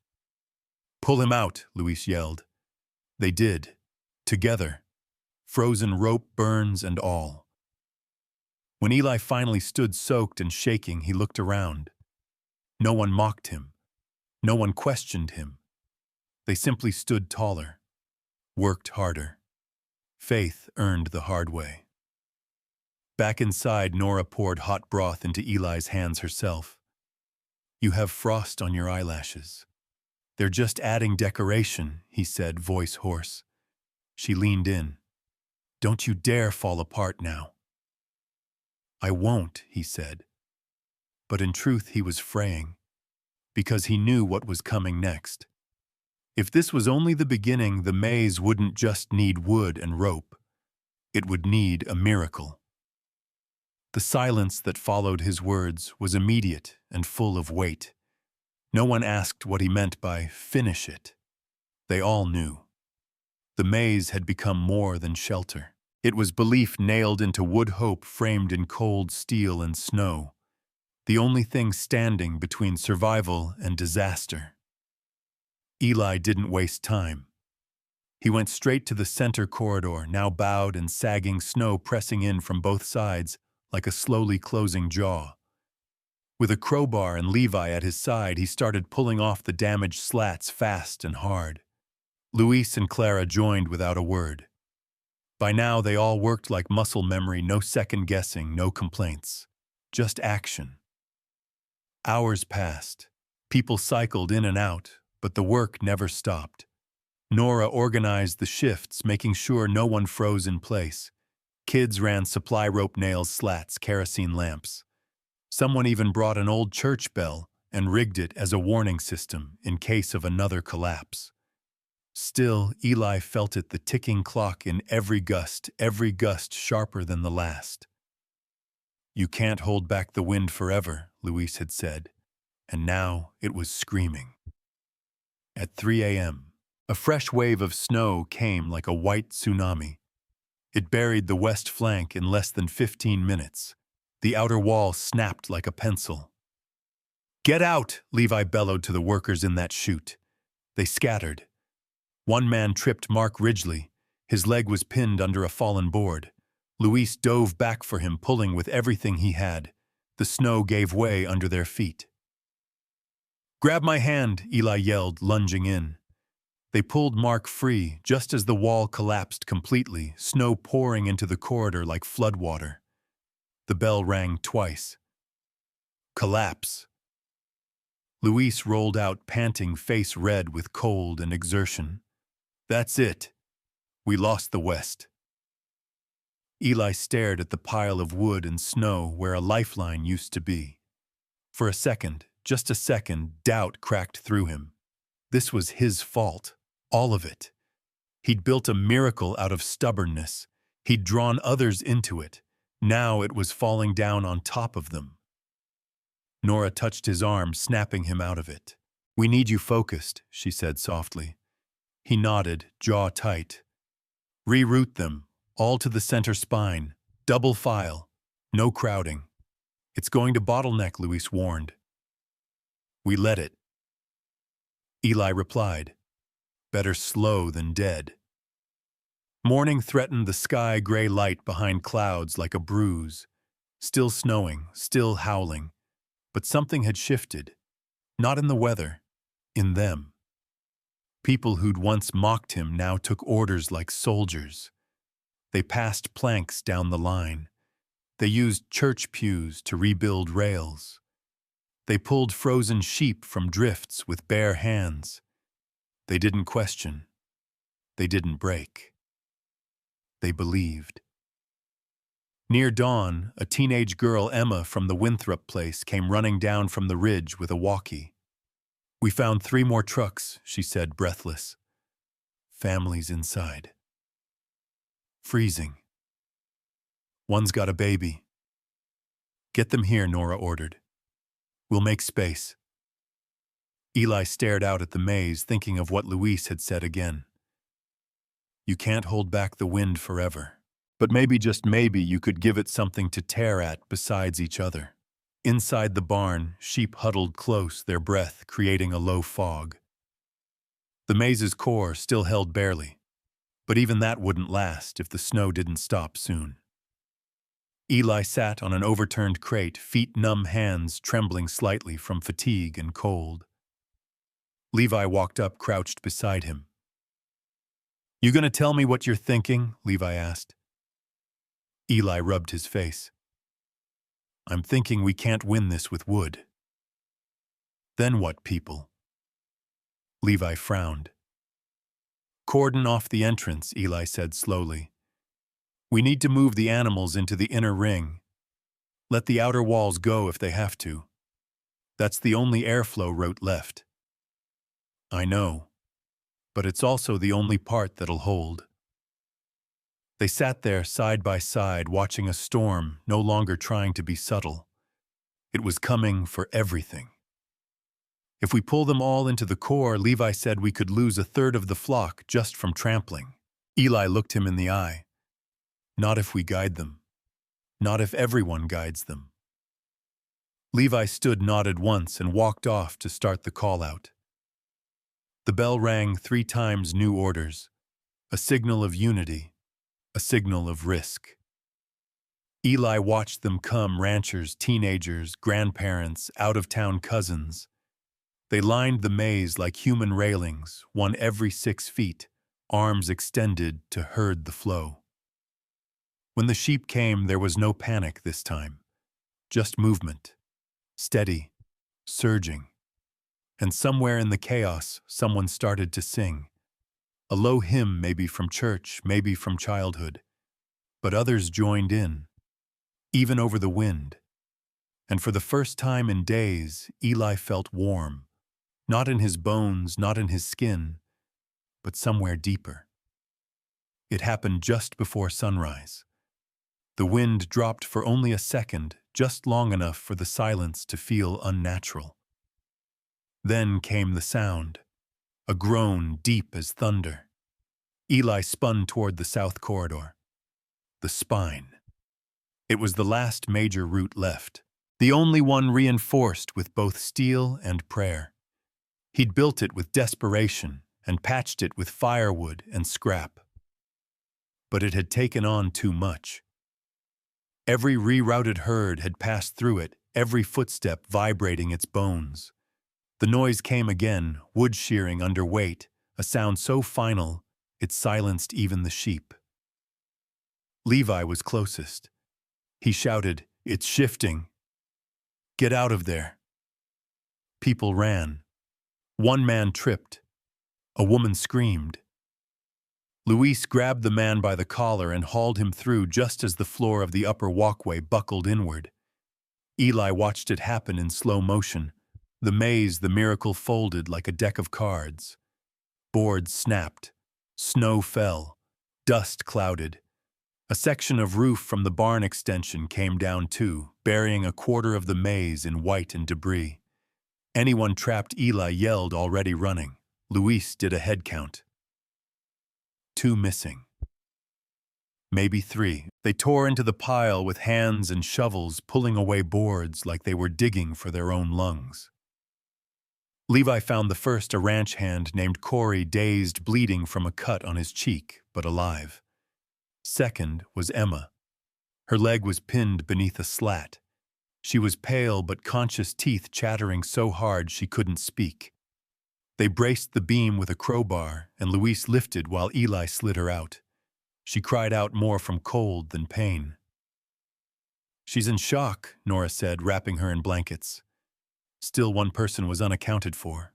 A: "Pull him out," Luis yelled. They did. Together. Frozen rope, burns, and all. When Eli finally stood soaked and shaking, he looked around. No one mocked him. No one questioned him. They simply stood taller, worked harder. Faith earned the hard way. Back inside, Nora poured hot broth into Eli's hands herself. "You have frost on your eyelashes." "They're just adding decoration," he said, voice hoarse. She leaned in. "Don't you dare fall apart now." "I won't," he said. But in truth he was fraying, because he knew what was coming next. If this was only the beginning, the maze wouldn't just need wood and rope. It would need a miracle. The silence that followed his words was immediate and full of weight. No one asked what he meant by "finish it." They all knew. The maze had become more than shelter. It was belief nailed into wood, hope framed in cold steel and snow, the only thing standing between survival and disaster. Eli didn't waste time. He went straight to the center corridor, now bowed and sagging, snow pressing in from both sides like a slowly closing jaw. With a crowbar and Levi at his side, he started pulling off the damaged slats fast and hard. Luis and Clara joined without a word. By now, they all worked like muscle memory, no second-guessing, no complaints. Just action. Hours passed. People cycled in and out, but the work never stopped. Nora organized the shifts, making sure no one froze in place. Kids ran supply rope, nails, slats, kerosene lamps. Someone even brought an old church bell and rigged it as a warning system in case of another collapse. Still, Eli felt it, the ticking clock in every gust sharper than the last. "You can't hold back the wind forever," Luis had said, and now it was screaming. At 3 a.m., a fresh wave of snow came like a white tsunami. It buried the west flank in less than 15 minutes. The outer wall snapped like a pencil. "Get out!" Levi bellowed to the workers in that chute. They scattered. One man tripped Mark Ridgely. His leg was pinned under a fallen board. Luis dove back for him, pulling with everything he had. The snow gave way under their feet. "Grab my hand," Eli yelled, lunging in. They pulled Mark free just as the wall collapsed completely, snow pouring into the corridor like floodwater. The bell rang twice. Collapse. Luis rolled out, panting, face red with cold and exertion. "That's it. We lost the West." Eli stared at the pile of wood and snow where a lifeline used to be. For a second, just a second, doubt cracked through him. This was his fault. All of it. He'd built a miracle out of stubbornness. He'd drawn others into it. Now it was falling down on top of them. Nora touched his arm, snapping him out of it. "We need you focused," she said softly. He nodded, jaw tight. "Reroute them, all to the center spine. Double file. No crowding." "It's going to bottleneck," Luis warned. "We let it." Eli replied, "Better slow than dead." Morning threatened the sky, gray light behind clouds like a bruise. Still snowing, still howling. But something had shifted. Not in the weather, in them. People who'd once mocked him now took orders like soldiers. They passed planks down the line. They used church pews to rebuild rails. They pulled frozen sheep from drifts with bare hands. They didn't question. They didn't break. They believed. Near dawn, a teenage girl, Emma, from the Winthrop place, came running down from the ridge with a walkie. "We found 3 more trucks," she said, breathless. "Families inside. Freezing. One's got a baby." "Get them here," Nora ordered. "We'll make space." Eli stared out at the maze, thinking of what Luis had said again. "You can't hold back the wind forever. But maybe, just maybe, you could give it something to tear at besides each other." Inside the barn, sheep huddled close, their breath creating a low fog. The maze's core still held barely, but even that wouldn't last if the snow didn't stop soon. Eli sat on an overturned crate, feet-numb hands trembling slightly from fatigue and cold. Levi walked up, crouched beside him. "You gonna tell me what you're thinking?" Levi asked. Eli rubbed his face. "I'm thinking we can't win this with wood." "Then what, people?" Levi frowned. "Cordon off the entrance," Eli said slowly. "We need to move the animals into the inner ring. Let the outer walls go if they have to. That's the only airflow route left." "I know, but it's also the only part that'll hold." They sat there side by side, watching a storm, no longer trying to be subtle. It was coming for everything. "If we pull them all into the core," Levi said, "we could lose a third of the flock just from trampling." Eli looked him in the eye. "Not if we guide them. Not if everyone guides them." Levi stood, nodded once, and walked off to start the call-out. The bell rang 3 times, new orders. A signal of unity. A signal of risk. Eli watched them come, ranchers, teenagers, grandparents, out-of-town cousins. They lined the maze like human railings, one every 6 feet, arms extended to herd the flow. When the sheep came, there was no panic this time. Just movement. Steady. Surging. And somewhere in the chaos, someone started to sing. A low hymn, maybe from church, maybe from childhood. But others joined in, even over the wind. And for the first time in days, Eli felt warm. Not in his bones, not in his skin, but somewhere deeper. It happened just before sunrise. The wind dropped for only a second, just long enough for the silence to feel unnatural. Then came the sound, a groan deep as thunder. Eli spun toward the south corridor. The spine. It was the last major route left, the only one reinforced with both steel and prayer. He'd built it with desperation and patched it with firewood and scrap. But it had taken on too much. Every rerouted herd had passed through it, every footstep vibrating its bones. The noise came again, wood shearing under weight, a sound so final it silenced even the sheep. Levi was closest. He shouted, "It's shifting. Get out of there." People ran. One man tripped. A woman screamed. Luis grabbed the man by the collar and hauled him through just as the floor of the upper walkway buckled inward. Eli watched it happen in slow motion. The maze, the miracle, folded like a deck of cards. Boards snapped. Snow fell. Dust clouded. A section of roof from the barn extension came down too, burying a quarter of the maze in white and debris. Anyone trapped, Eli yelled, already running. Luis did a head count. 2 missing. Maybe 3. They tore into the pile with hands and shovels, pulling away boards like they were digging for their own lungs. Levi found the first, a ranch hand named Corey, dazed, bleeding from a cut on his cheek, but alive. Second was Emma. Her leg was pinned beneath a slat. She was pale but conscious, teeth chattering so hard she couldn't speak. They braced the beam with a crowbar, and Luis lifted while Eli slid her out. She cried out more from cold than pain. "She's in shock," Nora said, wrapping her in blankets. Still, one person was unaccounted for.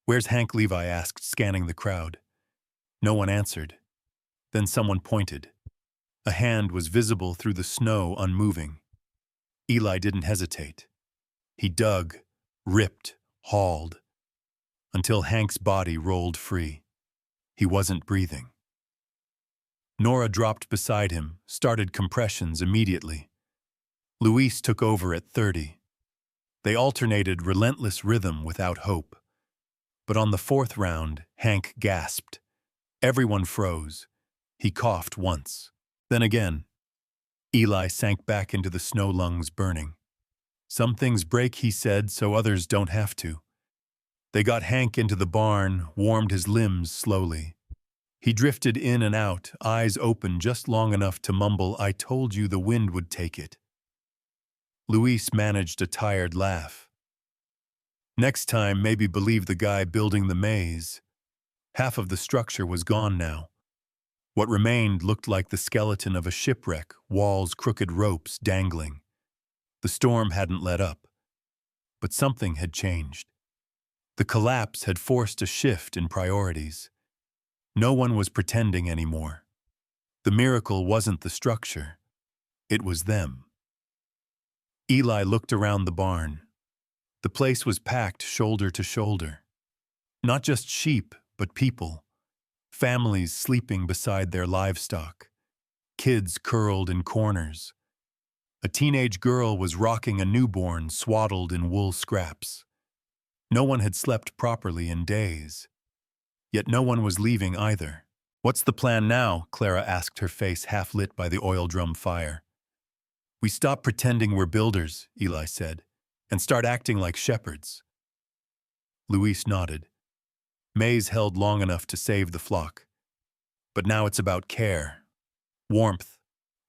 A: "Where's Hank?" Levi asked, scanning the crowd. No one answered. Then someone pointed. A hand was visible through the snow, unmoving. Eli didn't hesitate. He dug, ripped, hauled, until Hank's body rolled free. He wasn't breathing. Nora dropped beside him, started compressions immediately. Luis took over at 30. They alternated relentless rhythm without hope. But on the 4th round, Hank gasped. Everyone froze. He coughed once. Then again. Eli sank back into the snow, lungs burning. Some things break, he said, so others don't have to. They got Hank into the barn, warmed his limbs slowly. He drifted in and out, eyes open just long enough to mumble, "I told you the wind would take it." Luis managed a tired laugh. Next time, maybe believe the guy building the maze. Half of the structure was gone now. What remained looked like the skeleton of a shipwreck, walls, crooked ropes dangling. The storm hadn't let up, but something had changed. The collapse had forced a shift in priorities. No one was pretending anymore. The miracle wasn't the structure. It was them. Eli looked around the barn. The place was packed shoulder to shoulder. Not just sheep, but people. Families sleeping beside their livestock. Kids curled in corners. A teenage girl was rocking a newborn swaddled in wool scraps. No one had slept properly in days. Yet no one was leaving either. "What's the plan now?" Clara asked, her face half lit by the oil drum fire. "We stop pretending we're builders," Eli said, "and start acting like shepherds." Luis nodded. Maze held long enough to save the flock. But now it's about care, warmth,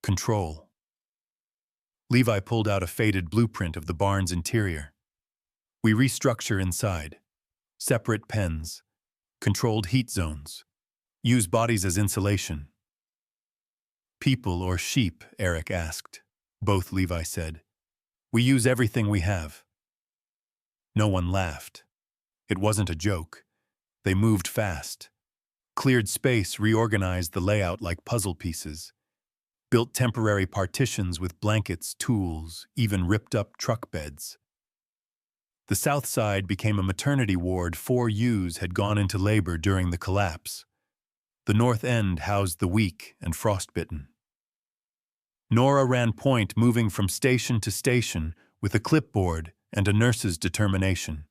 A: control. Levi pulled out a faded blueprint of the barn's interior. "We restructure inside. Separate pens. Controlled heat zones. Use bodies as insulation." "People or sheep?" Eric asked. "Both," Levi said. "We use everything we have." No one laughed. It wasn't a joke. They moved fast. Cleared space, reorganized the layout like puzzle pieces. Built temporary partitions with blankets, tools, even ripped up truck beds. The south side became a maternity ward. 4 ewes had gone into labor during the collapse. The north end housed the weak and frostbitten. Nora ran point, moving from station to station with a clipboard and a nurse's determination.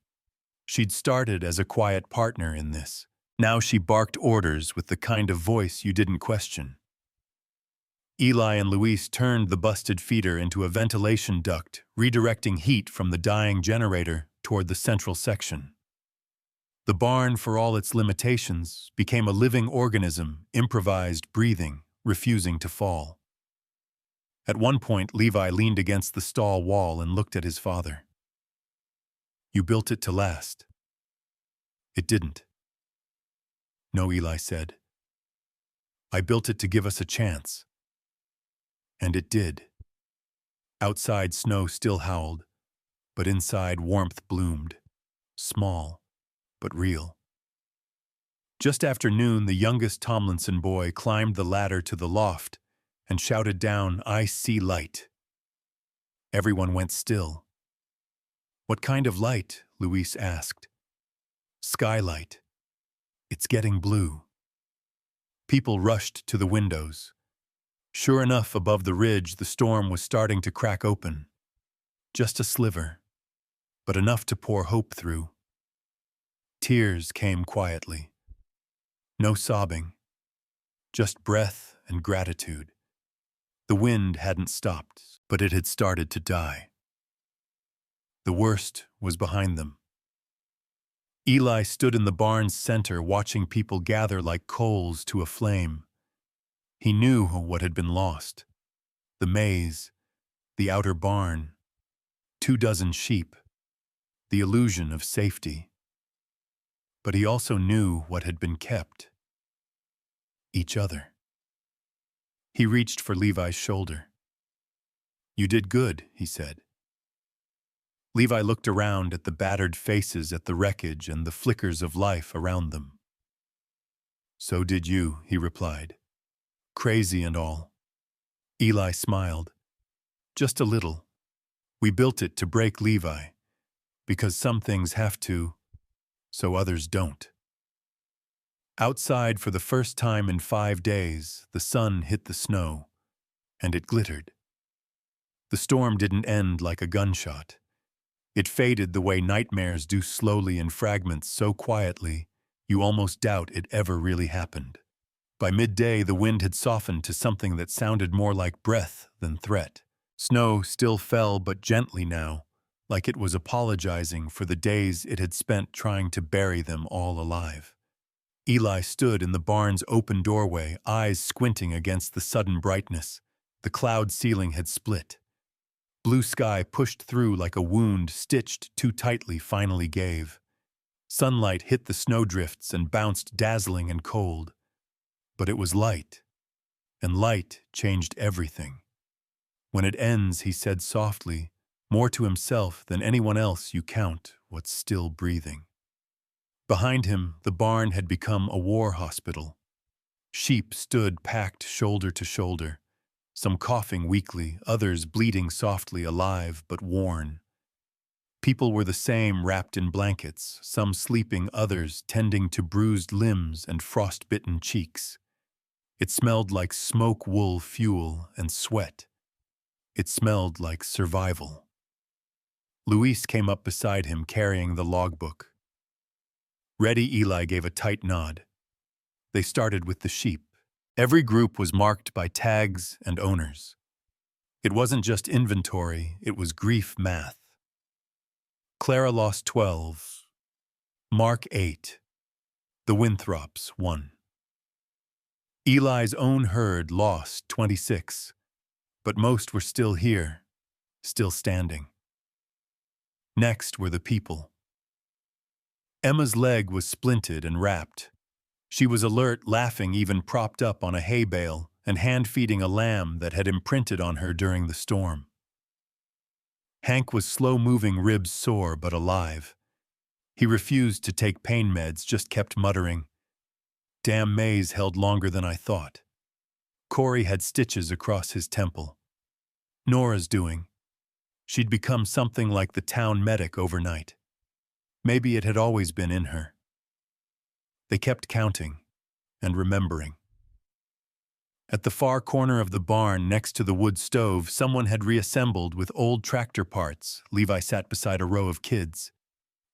A: She'd started as a quiet partner in this. Now she barked orders with the kind of voice you didn't question. Eli and Luis turned the busted feeder into a ventilation duct, redirecting heat from the dying generator toward the central section. The barn, for all its limitations, became a living organism, improvised, breathing, refusing to fall. At one point, Levi leaned against the stall wall and looked at his father. "You built it to last." "It didn't." "No," Eli said. "I built it to give us a chance." And it did. Outside, snow still howled, but inside warmth bloomed. Small, but real. Just after noon, the youngest Tomlinson boy climbed the ladder to the loft and shouted down, "I see light." Everyone went still. "What kind of light?" Luis asked. "Skylight. It's getting blue." People rushed to the windows. Sure enough, above the ridge, the storm was starting to crack open. Just a sliver, but enough to pour hope through. Tears came quietly. No sobbing, just breath and gratitude. The wind hadn't stopped, but it had started to die. The worst was behind them. Eli stood in the barn's center, watching people gather like coals to a flame. He knew what had been lost. The maze, the outer barn, 24 sheep, the illusion of safety. But he also knew what had been kept. Each other. He reached for Levi's shoulder. "You did good," he said. Levi looked around at the battered faces, at the wreckage and the flickers of life around them. "So did you," he replied. "Crazy and all." Eli smiled. "Just a little. We built it to break Levi, because some things have to, so others don't." Outside, for the first time in 5 days, the sun hit the snow, and it glittered. The storm didn't end like a gunshot. It faded the way nightmares do, slowly in fragments, so quietly you almost doubt it ever really happened. By midday, the wind had softened to something that sounded more like breath than threat. Snow still fell, but gently now, like it was apologizing for the days it had spent trying to bury them all alive. Eli stood in the barn's open doorway, eyes squinting against the sudden brightness. The cloud ceiling had split. Blue sky pushed through like a wound stitched too tightly finally gave. Sunlight hit the snowdrifts and bounced dazzling and cold. But it was light, and light changed everything. When it ends, he said softly, more to himself than anyone else you count what's still breathing. Behind him, the barn had become a war hospital. Sheep stood packed shoulder to shoulder, some coughing weakly, others bleating softly, alive but worn. People were the same, wrapped in blankets, some sleeping, others tending to bruised limbs and frost-bitten cheeks. It smelled like smoke, wool, fuel, and sweat. It smelled like survival. Luis came up beside him carrying the logbook. Ready, Eli gave a tight nod. They started with the sheep. Every group was marked by tags and owners. It wasn't just inventory, it was grief math. Clara lost 12. Mark 8. The Winthrops 1. Eli's own herd lost 26, but most were still here, still standing. Next were the people. Emma's leg was splinted and wrapped. She was alert, laughing, even propped up on a hay bale and hand-feeding a lamb that had imprinted on her during the storm. Hank was slow-moving, ribs sore but alive. He refused to take pain meds, just kept muttering, "Damn maze held longer than I thought." Corey had stitches across his temple. Nora's doing. She'd become something like the town medic overnight. Maybe it had always been in her. They kept counting and remembering. At the far corner of the barn next to the wood stove, someone had reassembled with old tractor parts. Levi sat beside a row of kids.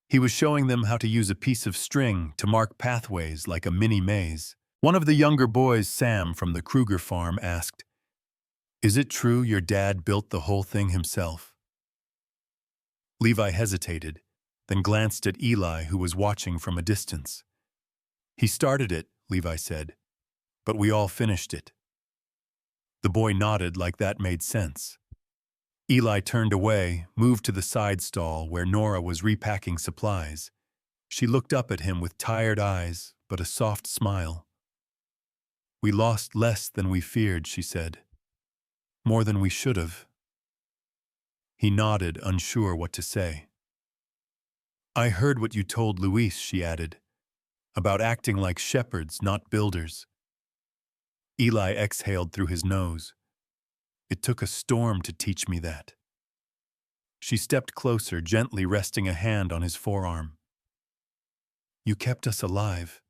A: He was showing them how to use a piece of string to mark pathways like a mini maze. One of the younger boys, Sam from the Kruger farm, asked, "Is it true your dad built the whole thing himself?" Levi hesitated, then glanced at Eli, who was watching from a distance. "He started it," Levi said, "but we all finished it." The boy nodded like that made sense. Eli turned away, moved to the side stall where Nora was repacking supplies. She looked up at him with tired eyes, but a soft smile. "We lost less than we feared," she said. "More than we should have." He nodded, unsure what to say. "I heard what you told Luis," she added, "about acting like shepherds, not builders." Eli exhaled through his nose. "It took a storm to teach me that." She stepped closer, gently resting a hand on his forearm. "You kept us alive.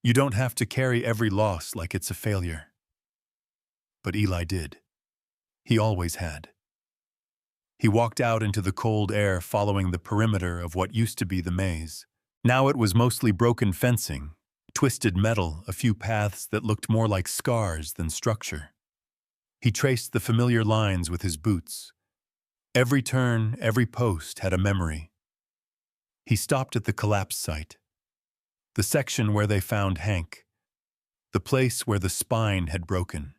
A: You don't have to carry every loss like it's a failure." But Eli did. He always had. He walked out into the cold air, following the perimeter of what used to be the maze. Now it was mostly broken fencing, twisted metal, a few paths that looked more like scars than structure. He traced the familiar lines with his boots. Every turn, every post had a memory. He stopped at the collapse site, the section where they found Hank, the place where the spine had broken.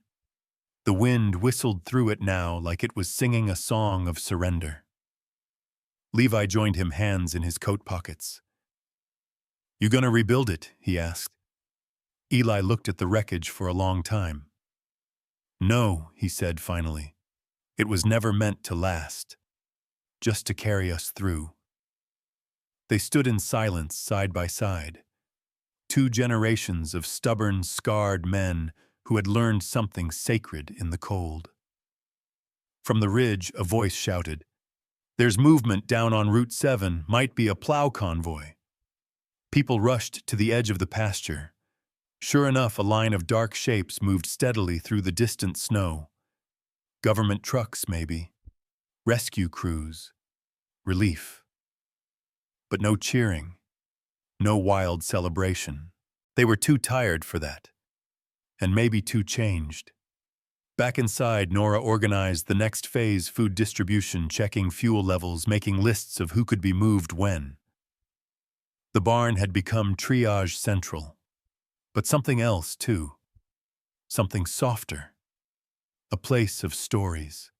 A: The wind whistled through it now like it was singing a song of surrender. Levi joined him, hands in his coat pockets. "You gonna rebuild it?" he asked. Eli looked at the wreckage for a long time. "No," he said finally. "It was never meant to last. Just to carry us through." They stood in silence, side by side. 2 generations of stubborn, scarred men who had learned something sacred in the cold. From the ridge, a voice shouted, "There's movement down on Route 7, might be a plow convoy." People rushed to the edge of the pasture. Sure enough, a line of dark shapes moved steadily through the distant snow. Government trucks, maybe. Rescue crews. Relief. But no cheering. No wild celebration. They were too tired for that. And maybe too changed. Back inside, Nora organized the next phase: food distribution, checking fuel levels, making lists of who could be moved when. The barn had become triage central. But something else, too. Something softer. A place of stories.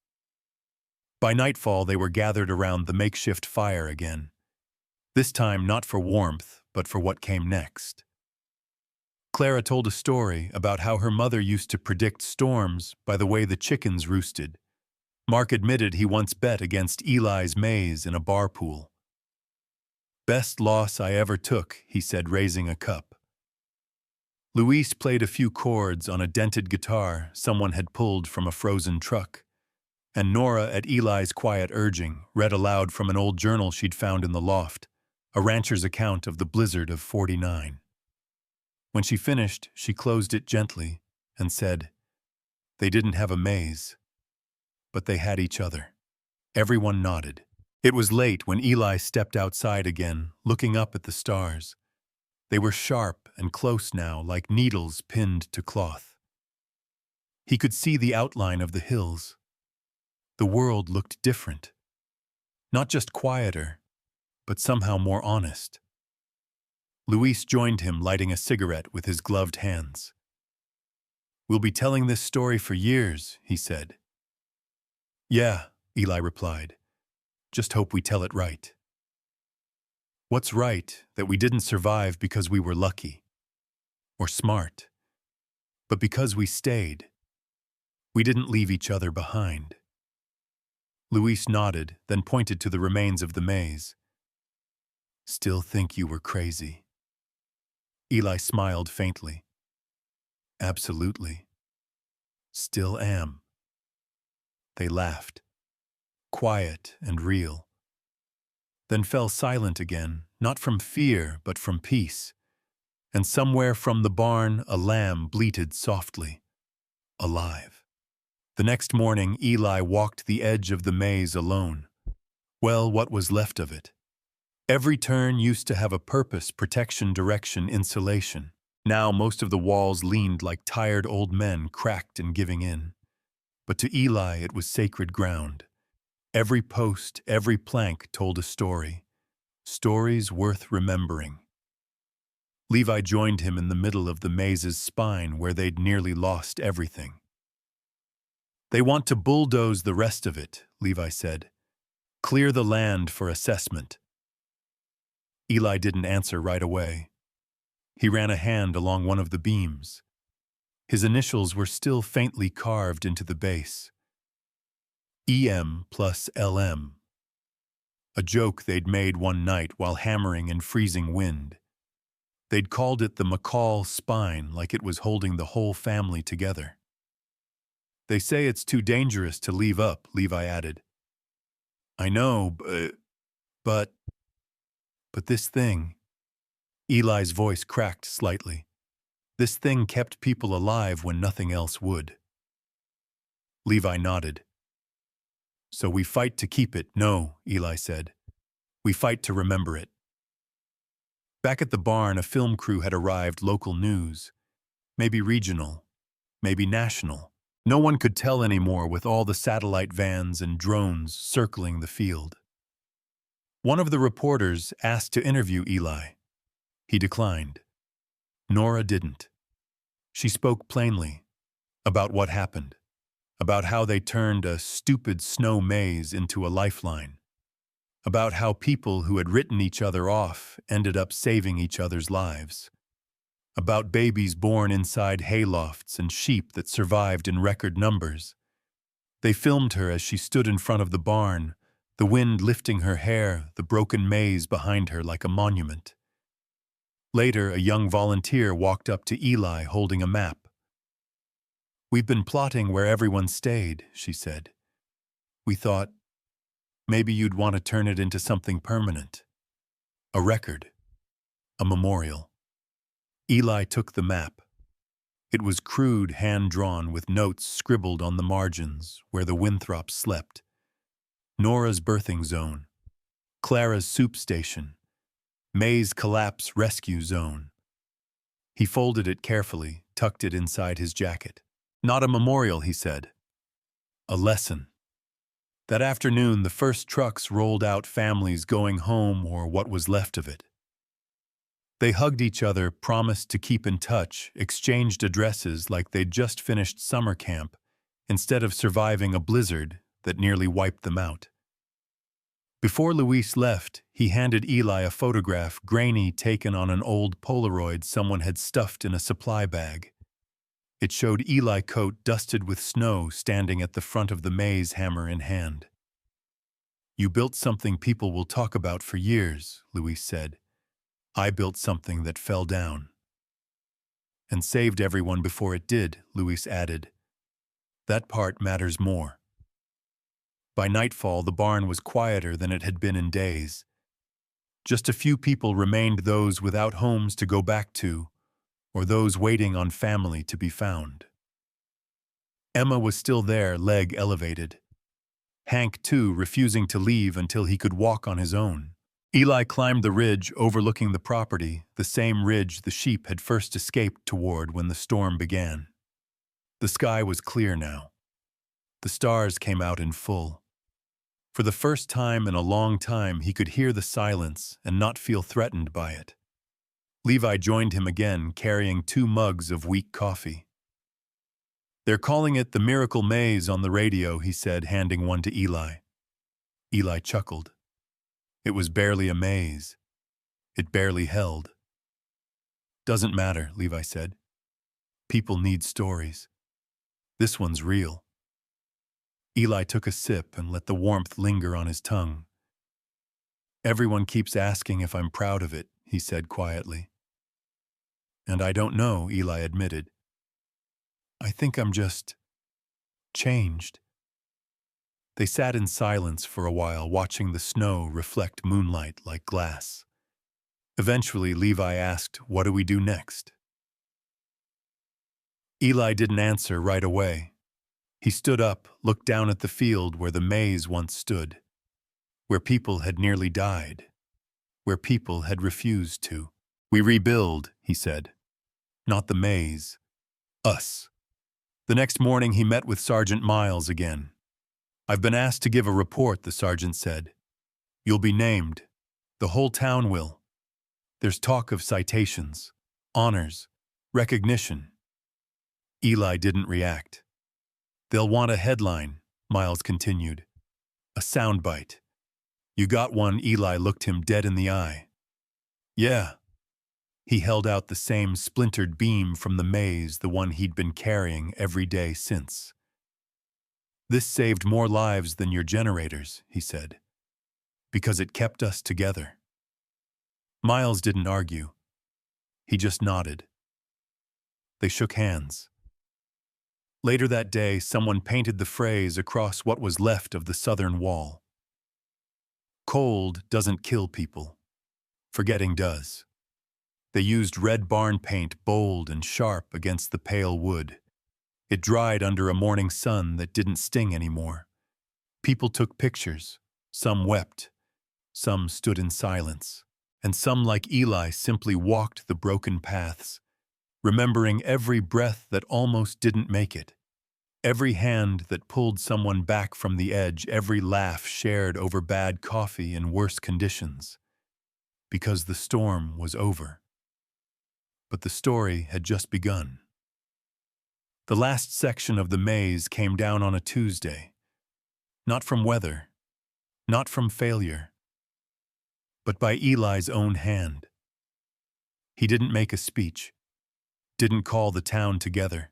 A: By nightfall, they were gathered around the makeshift fire again. This time not for warmth, but for what came next. Clara told a story about how her mother used to predict storms by the way the chickens roosted. Mark admitted he once bet against Eli's maize in a bar pool. "Best loss I ever took," he said, raising a cup. Luis played a few chords on a dented guitar someone had pulled from a frozen truck, and Nora, at Eli's quiet urging, read aloud from an old journal she'd found in the loft, a rancher's account of the blizzard of '49. When she finished, she closed it gently and said, "They didn't have a maze, but they had each other." Everyone nodded. It was late when Eli stepped outside again, looking up at the stars. They were sharp and close now, like needles pinned to cloth. He could see the outline of the hills. The world looked different. Not just quieter, but somehow more honest. Luis joined him, lighting a cigarette with his gloved hands. "We'll be telling this story for years," he said. "Yeah," Eli replied. "Just hope we tell it right." What's right? That we didn't survive because we were lucky or smart, but because we stayed. We didn't leave each other behind. Luis nodded, then pointed to the remains of the maze. "Still think you were crazy?" Eli smiled faintly. "Absolutely. Still am." They laughed, quiet and real, then fell silent again, not from fear, but from peace. And somewhere from the barn, a lamb bleated softly, alive. The next morning, Eli walked the edge of the maze alone. Well, what was left of it? Every turn used to have a purpose: protection, direction, insulation. Now most of the walls leaned like tired old men, cracked and giving in. But to Eli it was sacred ground. Every post, every plank told a story. Stories worth remembering. Levi joined him in the middle of the maze's spine, where they'd nearly lost everything. "They want to bulldoze the rest of it," Levi said. "Clear the land for assessment." Eli didn't answer right away. He ran a hand along one of the beams. His initials were still faintly carved into the base. EM plus LM. A joke they'd made one night while hammering in freezing wind. They'd called it the McCall spine, like it was holding the whole family together. "They say it's too dangerous to leave up," Levi added. "I know, but this thing..." Eli's voice cracked slightly. "This thing kept people alive when nothing else would." Levi nodded. "So we fight to keep it." "No," Eli said. "We fight to remember it." Back at the barn, a film crew had arrived, local news. Maybe regional, maybe national. No one could tell anymore with all the satellite vans and drones circling the field. One of the reporters asked to interview Eli. He declined. Nora didn't. She spoke plainly about what happened, about how they turned a stupid snow maze into a lifeline, about how people who had written each other off ended up saving each other's lives, about babies born inside haylofts and sheep that survived in record numbers. They filmed her as she stood in front of the barn, the wind lifting her hair, the broken maze behind her like a monument. Later, a young volunteer walked up to Eli holding a map. "We've been plotting where everyone stayed," she said. "We thought maybe you'd want to turn it into something permanent. A record. A memorial." Eli took the map. It was crude, hand-drawn, with notes scribbled on the margins where the Winthrops slept. Nora's birthing zone. Clara's soup station. May's collapse rescue zone. He folded it carefully, tucked it inside his jacket. Not a memorial, he said. A lesson. That afternoon, the first trucks rolled out, families going home or what was left of it. They hugged each other, promised to keep in touch, exchanged addresses like they'd just finished summer camp, instead of surviving a blizzard that nearly wiped them out. Before Luis left, he handed Eli a photograph, grainy, taken on an old Polaroid someone had stuffed in a supply bag. It showed Eli coat dusted with snow standing at the front of the maze, hammer in hand. "You built something people will talk about for years," Luis said. "I built something that fell down." "And saved everyone before it did," Luis added. "That part matters more." By nightfall, the barn was quieter than it had been in days. Just a few people remained, those without homes to go back to, or those waiting on family to be found. Emma was still there, leg elevated. Hank, too, refusing to leave until he could walk on his own. Eli climbed the ridge overlooking the property, the same ridge the sheep had first escaped toward when the storm began. The sky was clear now. The stars came out in full. For the first time in a long time, he could hear the silence and not feel threatened by it. Levi joined him again, carrying 2 mugs of weak coffee. "They're calling it the Miracle Maze on the radio," he said, handing one to Eli. Eli chuckled. It was barely a maze. It barely held. "Doesn't matter," Levi said. "People need stories. This one's real." Eli took a sip and let the warmth linger on his tongue. "Everyone keeps asking if I'm proud of it," he said quietly. "And I don't know," Eli admitted. "I think I'm just changed." They sat in silence for a while, watching the snow reflect moonlight like glass. Eventually, Levi asked, "What do we do next?" Eli didn't answer right away. He stood up, looked down at the field where the maze once stood, where people had nearly died, where people had refused to. "We rebuild," he said. "Not the maze. Us." The next morning, he met with Sergeant Miles again. "I've been asked to give a report," the sergeant said. "You'll be named. The whole town will. There's talk of citations, honors, recognition." Eli didn't react. "They'll want a headline," Miles continued. "A soundbite. You got one?" Eli looked him dead in the eye. "Yeah." He held out the same splintered beam from the maze, the one he'd been carrying every day since. "This saved more lives than your generators," he said, "because it kept us together." Miles didn't argue. He just nodded. They shook hands. Later that day, someone painted the phrase across what was left of the southern wall. "Cold doesn't kill people. Forgetting does." They used red barn paint, bold and sharp against the pale wood. It dried under a morning sun that didn't sting anymore. People took pictures. Some wept. Some stood in silence. And some, like Eli, simply walked the broken paths, remembering every breath that almost didn't make it, every hand that pulled someone back from the edge, every laugh shared over bad coffee in worse conditions. Because the storm was over. But the story had just begun. The last section of the maze came down on a Tuesday. Not from weather, not from failure, but by Eli's own hand. He didn't make a speech, didn't call the town together.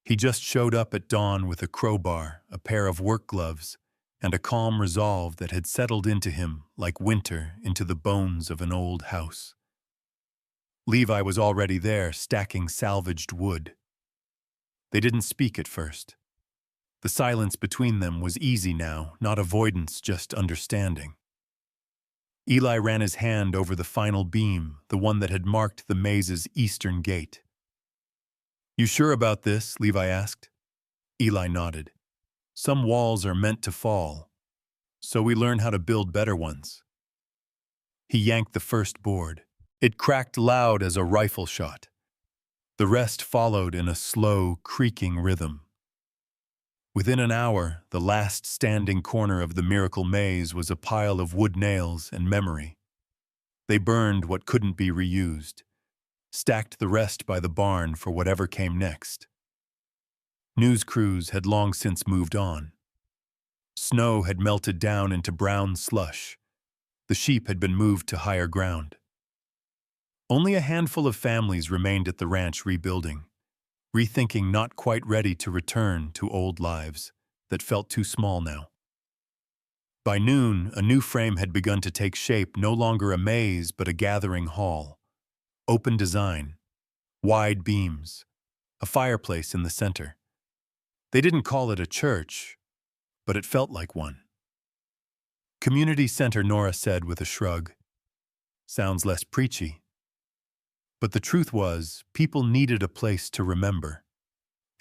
A: He just showed up at dawn with a crowbar, a pair of work gloves, and a calm resolve that had settled into him like winter into the bones of an old house. Levi was already there, stacking salvaged wood. They didn't speak at first. The silence between them was easy now, not avoidance, just understanding. Eli ran his hand over the final beam, the one that had marked the maze's eastern gate. "You sure about this?" Levi asked. Eli nodded. "Some walls are meant to fall, so we learn how to build better ones." He yanked the first board. It cracked loud as a rifle shot. The rest followed in a slow, creaking rhythm. Within an hour, the last standing corner of the miracle maze was a pile of wood nails and memory. They burned what couldn't be reused, stacked the rest by the barn for whatever came next. News crews had long since moved on. Snow had melted down into brown slush. The sheep had been moved to higher ground. Only a handful of families remained at the ranch rebuilding, rethinking, not quite ready to return to old lives that felt too small now. By noon, a new frame had begun to take shape, no longer a maze but a gathering hall. Open design, wide beams, a fireplace in the center. They didn't call it a church, but it felt like one. Community center, Nora said with a shrug. Sounds less preachy. But the truth was, people needed a place to remember.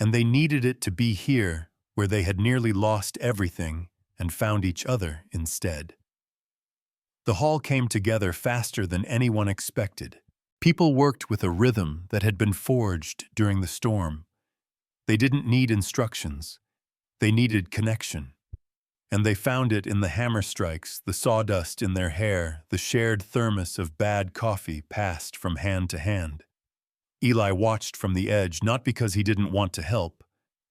A: And they needed it to be here, where they had nearly lost everything and found each other instead. The hall came together faster than anyone expected. People worked with a rhythm that had been forged during the storm. They didn't need instructions. They needed connection. And they found it in the hammer strikes, the sawdust in their hair, the shared thermos of bad coffee passed from hand to hand. Eli watched from the edge, not because he didn't want to help,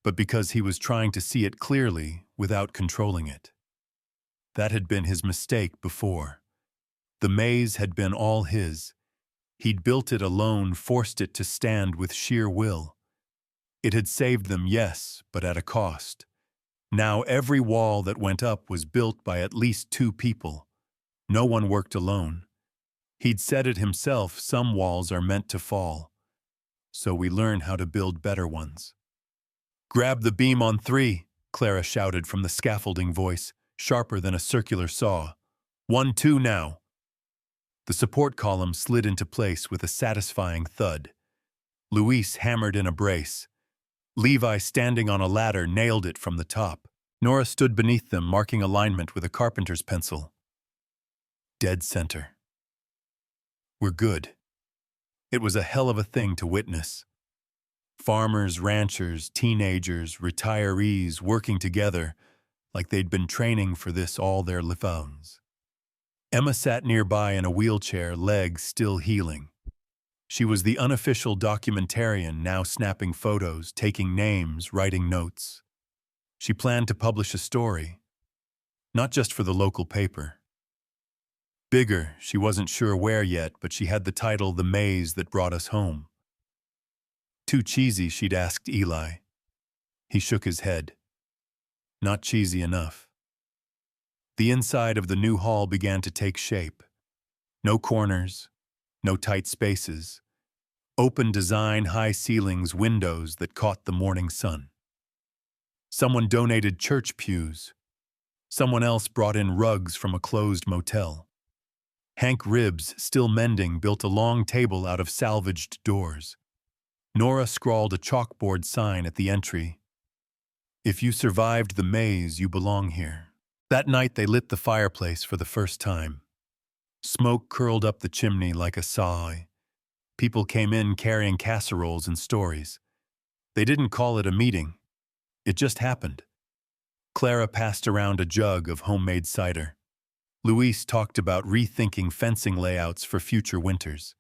A: but because he was trying to see it clearly without controlling it. That had been his mistake before. The maze had been all his. He'd built it alone, forced it to stand with sheer will. It had saved them, yes, but at a cost. Now every wall that went up was built by at least 2 people. No one worked alone. He'd said it himself, some walls are meant to fall. So we learn how to build better ones. Grab the beam on 3, Clara shouted from the scaffolding voice, sharper than a circular saw. 1, 2 now. The support column slid into place with a satisfying thud. Luis hammered in a brace. Levi, standing on a ladder, nailed it from the top. Nora stood beneath them, marking alignment with a carpenter's pencil. Dead center. We're good. It was a hell of a thing to witness. Farmers, ranchers, teenagers, retirees working together like they'd been training for this all their lives. Emma sat nearby in a wheelchair, legs still healing. She was the unofficial documentarian, now snapping photos, taking names, writing notes. She planned to publish a story, not just for the local paper. Bigger, she wasn't sure where yet, but she had the title The Maze That Brought Us Home. Too cheesy, she'd asked Eli. He shook his head. Not cheesy enough. The inside of the new hall began to take shape. No corners, no tight spaces. Open design, high ceilings, windows that caught the morning sun. Someone donated church pews. Someone else brought in rugs from a closed motel. Hank Ribbs, still mending, built a long table out of salvaged doors. Nora scrawled a chalkboard sign at the entry. If you survived the maze, you belong here. That night they lit the fireplace for the first time. Smoke curled up the chimney like a sigh. People came in carrying casseroles and stories. They didn't call it a meeting. It just happened. Clara passed around a jug of homemade cider. Luis talked about rethinking fencing layouts for future winters.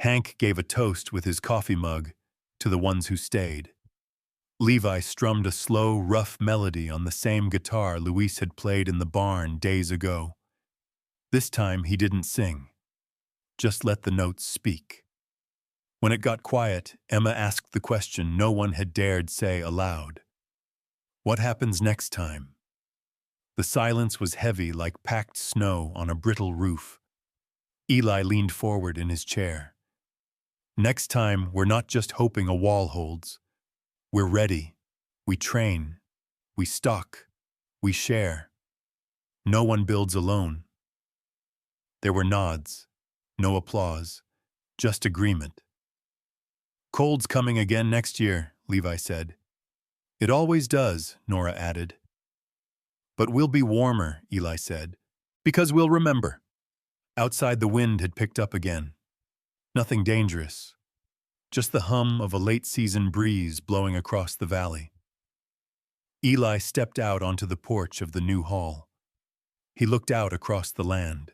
A: Hank gave a toast with his coffee mug to the ones who stayed. Levi strummed a slow, rough melody on the same guitar Luis had played in the barn days ago. This time he didn't sing. Just let the notes speak. When it got quiet, Emma asked the question no one had dared say aloud. What happens next time? The silence was heavy like packed snow on a brittle roof. Eli leaned forward in his chair. Next time, we're not just hoping a wall holds. We're ready. We train. We stock. We share. No one builds alone. There were nods. No applause. Just agreement. Cold's coming again next year, Levi said. It always does, Nora added. But we'll be warmer, Eli said, because we'll remember. Outside the wind had picked up again. Nothing dangerous. just the hum of a late-season breeze blowing across the valley. Eli stepped out onto the porch of the new hall. He looked out across the land.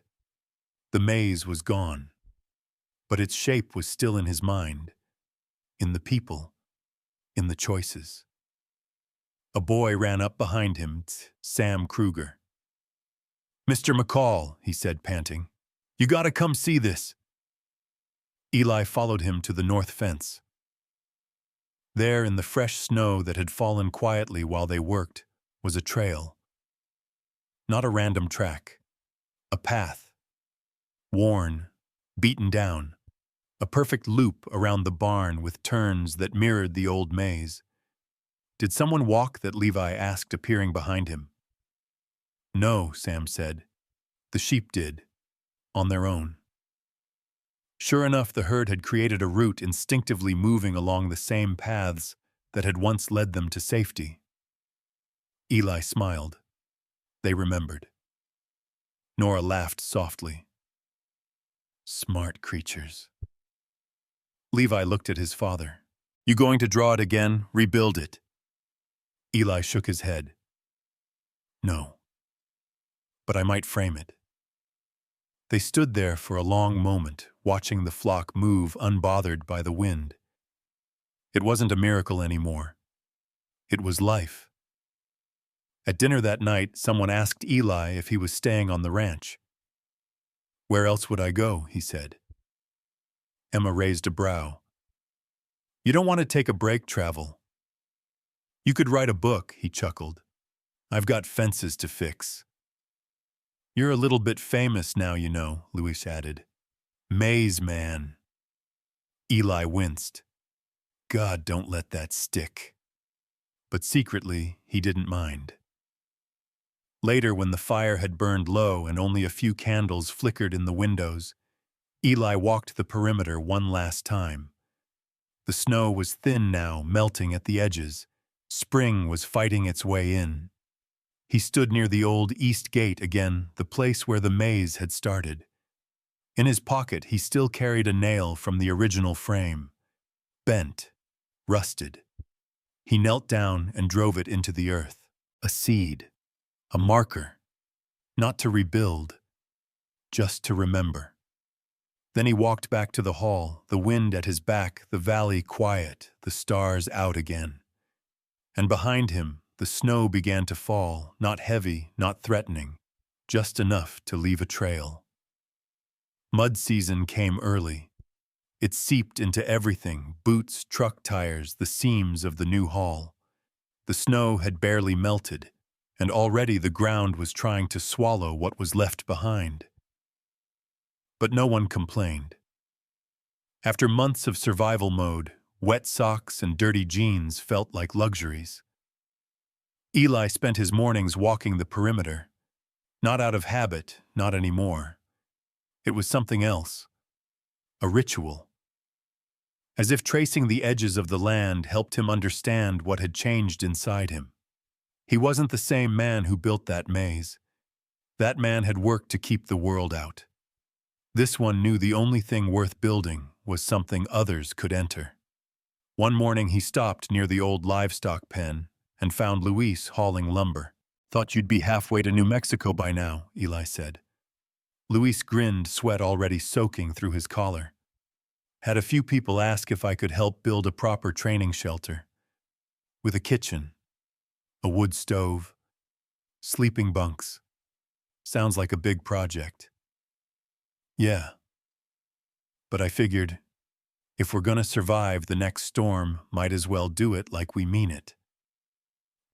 A: The maze was gone, but its shape was still in his mind, in the people, in the choices. A boy ran up behind him, Sam Kruger. "Mr. McCall," he said, panting, "you gotta come see this." Eli followed him to the north fence. There, in the fresh snow that had fallen quietly while they worked, was a trail. Not a random track. A path. Worn, beaten down. A perfect loop around the barn with turns that mirrored the old maze. "Did someone walk that?" Levi asked, appearing behind him. "No," Sam said. "The sheep did. On their own." Sure enough, the herd had created a route, instinctively moving along the same paths that had once led them to safety. Eli smiled. They remembered. Nora laughed softly. "Smart creatures." Levi looked at his father. "You going to draw it again? Rebuild it?" Eli shook his head. "No. But I might frame it." They stood there for a long moment, watching the flock move unbothered by the wind. It wasn't a miracle anymore. It was life. At dinner that night, someone asked Eli if he was staying on the ranch. "Where else would I go?" he said. Emma raised a brow. "You don't want to take a break, travel?" "You could write a book," he chuckled. "I've got fences to fix." "You're a little bit famous now, you know," Luis added. "Maze man." Eli winced. God, don't let that stick. But secretly, he didn't mind. Later, when the fire had burned low and only a few candles flickered in the windows, Eli walked the perimeter one last time. The snow was thin now, melting at the edges. Spring was fighting its way in. He stood near the old east gate again, the place where the maze had started. In his pocket, he still carried a nail from the original frame. Bent, rusted. He knelt down and drove it into the earth. A seed. A marker. Not to rebuild, just to remember. Then he walked back to the hall, the wind at his back, the valley quiet, the stars out again. And behind him, the snow began to fall, not heavy, not threatening, just enough to leave a trail. Mud season came early. It seeped into everything, boots, truck tires, the seams of the new hall. The snow had barely melted, and already the ground was trying to swallow what was left behind. But no one complained. After months of survival mode, wet socks and dirty jeans felt like luxuries. Eli spent his mornings walking the perimeter. Not out of habit, not anymore. It was something else. A ritual. As if tracing the edges of the land helped him understand what had changed inside him. He wasn't the same man who built that maze. That man had worked to keep the world out. This one knew the only thing worth building was something others could enter. One morning he stopped near the old livestock pen and found Luis hauling lumber. "Thought you'd be halfway to New Mexico by now," Eli said. Luis grinned, sweat already soaking through his collar. "Had a few people ask if I could help build a proper training shelter. With a kitchen, a wood stove, sleeping bunks. Sounds like a big project." "Yeah. But I figured, if we're gonna survive the next storm, might as well do it like we mean it."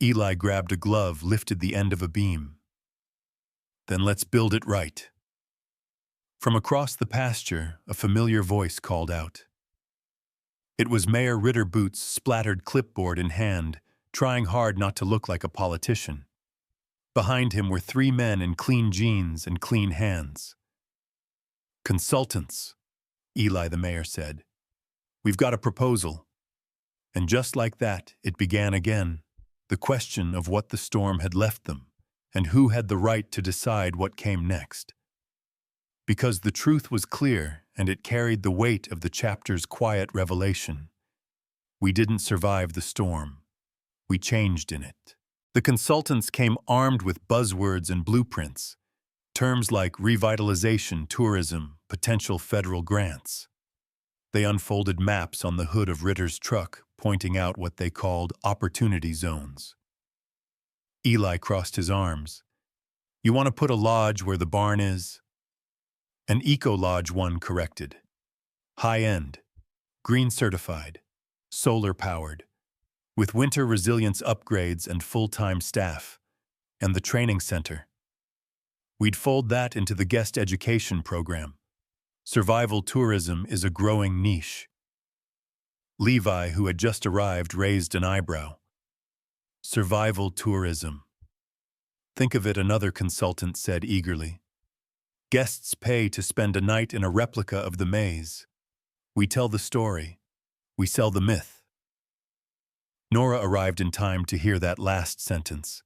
A: Eli grabbed a glove, lifted the end of a beam. "Then let's build it right." From across the pasture, a familiar voice called out. It was Mayor Ritterboot's splattered clipboard in hand, trying hard not to look like a politician. Behind him were three men in clean jeans and clean hands. "Consultants," Eli the mayor said. "We've got a proposal." And just like that, it began again. The question of what the storm had left them, and who had the right to decide what came next. Because the truth was clear, and it carried the weight of the chapter's quiet revelation. We didn't survive the storm. We changed in it. The consultants came armed with buzzwords and blueprints, terms like revitalization, tourism, potential federal grants. They unfolded maps on the hood of Ritter's truck, pointing out what they called opportunity zones. Eli crossed his arms. You want to put a lodge where the barn is? An eco-lodge, one corrected. High-end, green certified, solar-powered, with winter resilience upgrades and full-time staff, and the training center. We'd fold that into the guest education program. Survival tourism is a growing niche. Levi, who had just arrived, raised an eyebrow. Survival tourism. Think of it, another consultant said eagerly. Guests pay to spend a night in a replica of the maze. We tell the story. We sell the myth. Nora arrived in time to hear that last sentence.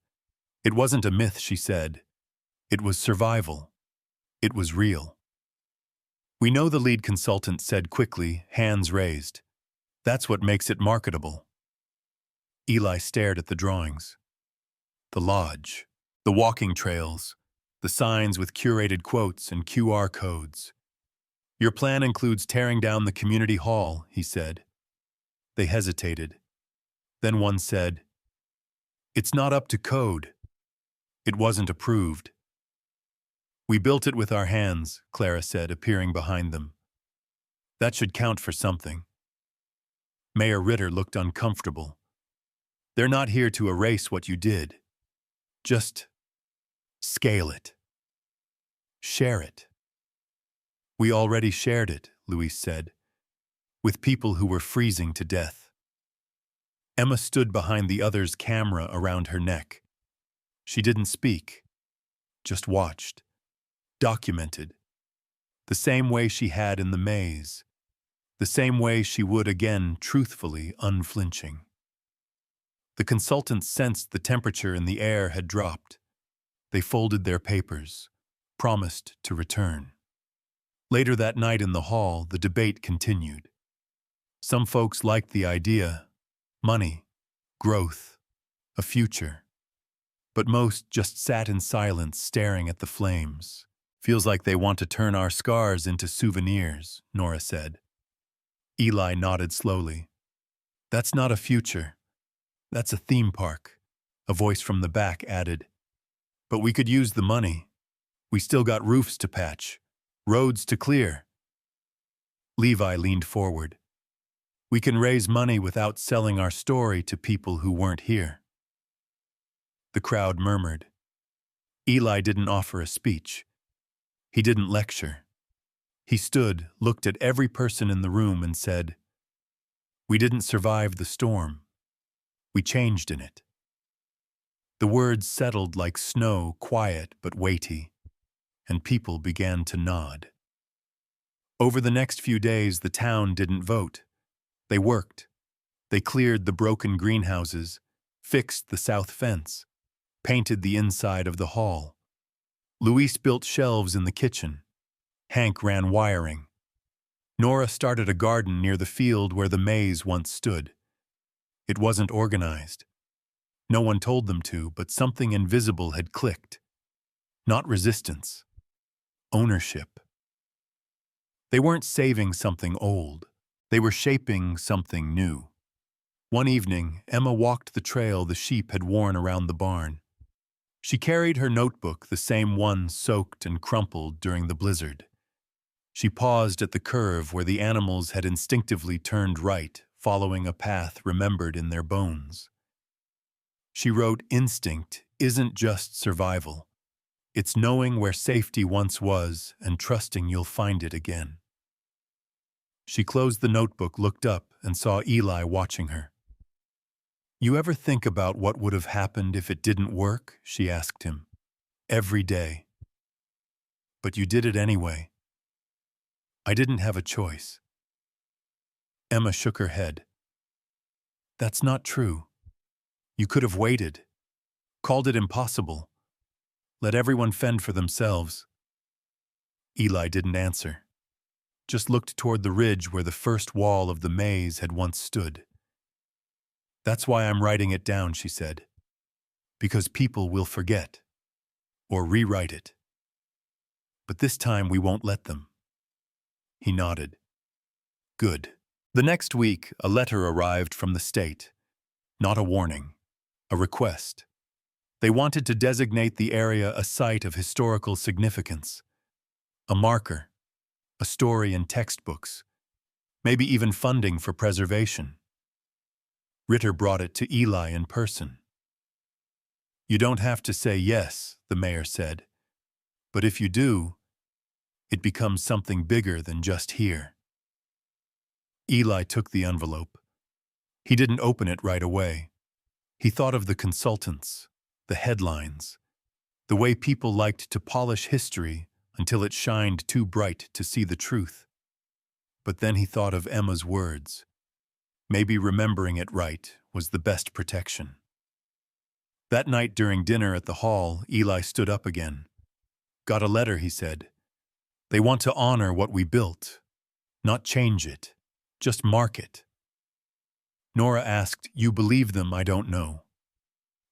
A: It wasn't a myth, she said. It was survival. It was real. We know, the lead consultant said quickly, hands raised. That's what makes it marketable. Eli stared at the drawings. The lodge, the walking trails, the signs with curated quotes and QR codes. Your plan includes tearing down the community hall, he said. They hesitated. Then one said, It's not up to code. It wasn't approved. We built it with our hands, Clara said, appearing behind them. That should count for something. Mayor Ritter looked uncomfortable. They're not here to erase what you did. Just scale it. Share it. We already shared it, Luis said, with people who were freezing to death. Emma stood behind the other's camera around her neck. She didn't speak, just watched, documented, the same way she had in the maze, the same way she would again, truthfully, unflinching. The consultants sensed the temperature in the air had dropped. They folded their papers, promised to return. Later that night in the hall, the debate continued. Some folks liked the idea, money, growth, a future. But most just sat in silence, staring at the flames. Feels like they want to turn our scars into souvenirs, Nora said. Eli nodded slowly. That's not a future. That's a theme park. A voice from the back added. But we could use the money. We still got roofs to patch, roads to clear. Levi leaned forward. We can raise money without selling our story to people who weren't here. The crowd murmured. Eli didn't offer a speech. He didn't lecture. He stood, looked at every person in the room and said, We didn't survive the storm. We changed in it. The words settled like snow, quiet but weighty, and people began to nod. Over the next few days, the town didn't vote. They worked. They cleared the broken greenhouses, fixed the south fence, painted the inside of the hall. Luis built shelves in the kitchen. Hank ran wiring. Nora started a garden near the field where the maze once stood. It wasn't organized. No one told them to, but something invisible had clicked. Not resistance. Ownership. They weren't saving something old. They were shaping something new. One evening, Emma walked the trail the sheep had worn around the barn. She carried her notebook, the same one soaked and crumpled during the blizzard. She paused at the curve where the animals had instinctively turned right, following a path remembered in their bones. She wrote, Instinct isn't just survival. It's knowing where safety once was and trusting you'll find it again. She closed the notebook, looked up, and saw Eli watching her. You ever think about what would have happened if it didn't work? She asked him. Every day. But you did it anyway. I didn't have a choice. Emma shook her head. That's not true. You could have waited, called it impossible, let everyone fend for themselves. Eli didn't answer, just looked toward the ridge where the first wall of the maze had once stood. "That's why I'm writing it down," she said. "Because people will forget. Or rewrite it. But this time we won't let them." He nodded. "Good." The next week, a letter arrived from the state. Not a warning. A request. They wanted to designate the area a site of historical significance. A marker. A story in textbooks. Maybe even funding for preservation. Ritter brought it to Eli in person. "You don't have to say yes," the mayor said. "But if you do, it becomes something bigger than just here." Eli took the envelope. He didn't open it right away. He thought of the consultants, the headlines, the way people liked to polish history until it shined too bright to see the truth. But then he thought of Emma's words. Maybe remembering it right was the best protection. That night during dinner at the hall, Eli stood up again. "Got a letter," he said. "They want to honor what we built, not change it, just mark it." Nora asked, "You believe them, I don't know.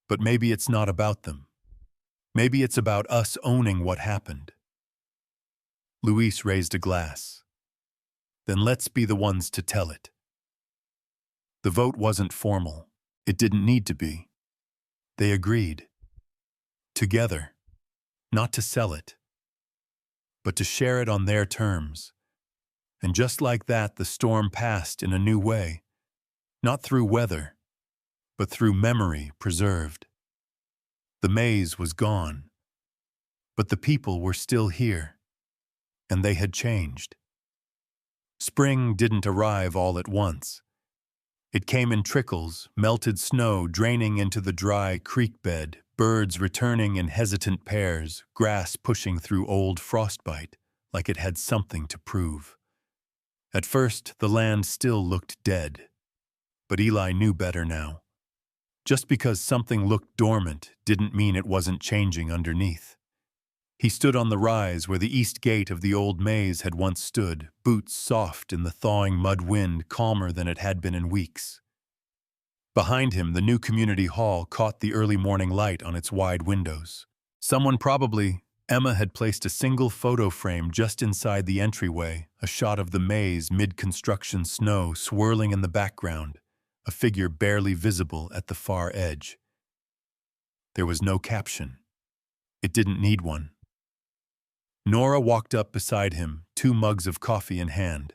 A: But maybe it's not about them. Maybe it's about us owning what happened." Luis raised a glass. "Then let's be the ones to tell it." The vote wasn't formal. It didn't need to be. They agreed. Together. Not to sell it, but to share it on their terms. And just like that, the storm passed in a new way. Not through weather, but through memory preserved. The maze was gone, but the people were still here. And they had changed. Spring didn't arrive all at once. It came in trickles, melted snow draining into the dry creek bed, birds returning in hesitant pairs, grass pushing through old frostbite, like it had something to prove. At first, the land still looked dead. But Eli knew better now. Just because something looked dormant didn't mean it wasn't changing underneath. He stood on the rise where the east gate of the old maze had once stood, boots soft in the thawing mud wind, calmer than it had been in weeks. Behind him, the new community hall caught the early morning light on its wide windows. Someone, probably Emma, had placed a single photo frame just inside the entryway, a shot of the maze mid-construction snow swirling in the background, a figure barely visible at the far edge. There was no caption. It didn't need one. Nora walked up beside him, 2 mugs of coffee in hand.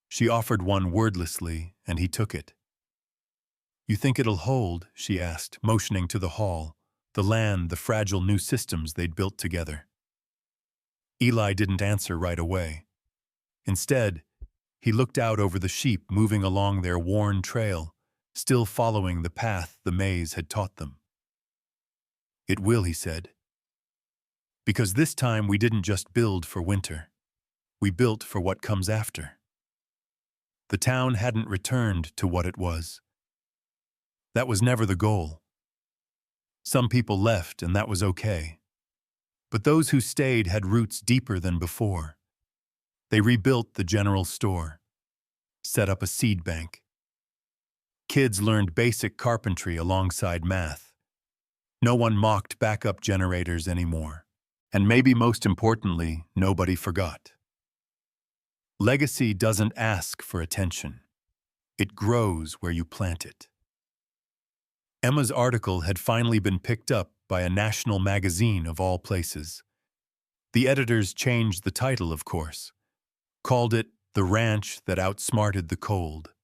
A: She offered one wordlessly, and he took it. "You think it'll hold?" she asked, motioning to the hall, the land, the fragile new systems they'd built together. Eli didn't answer right away. Instead, he looked out over the sheep moving along their worn trail, still following the path the maze had taught them. "It will," he said. "Because this time we didn't just build for winter. We built for what comes after." The town hadn't returned to what it was. That was never the goal. Some people left, and that was okay. But those who stayed had roots deeper than before. They rebuilt the general store, set up a seed bank. Kids learned basic carpentry alongside math. No one mocked backup generators anymore. And maybe most importantly, nobody forgot. Legacy doesn't ask for attention. It grows where you plant it. Emma's article had finally been picked up by a national magazine of all places. The editors changed the title, of course, called it "The Ranch That Outsmarted the Cold."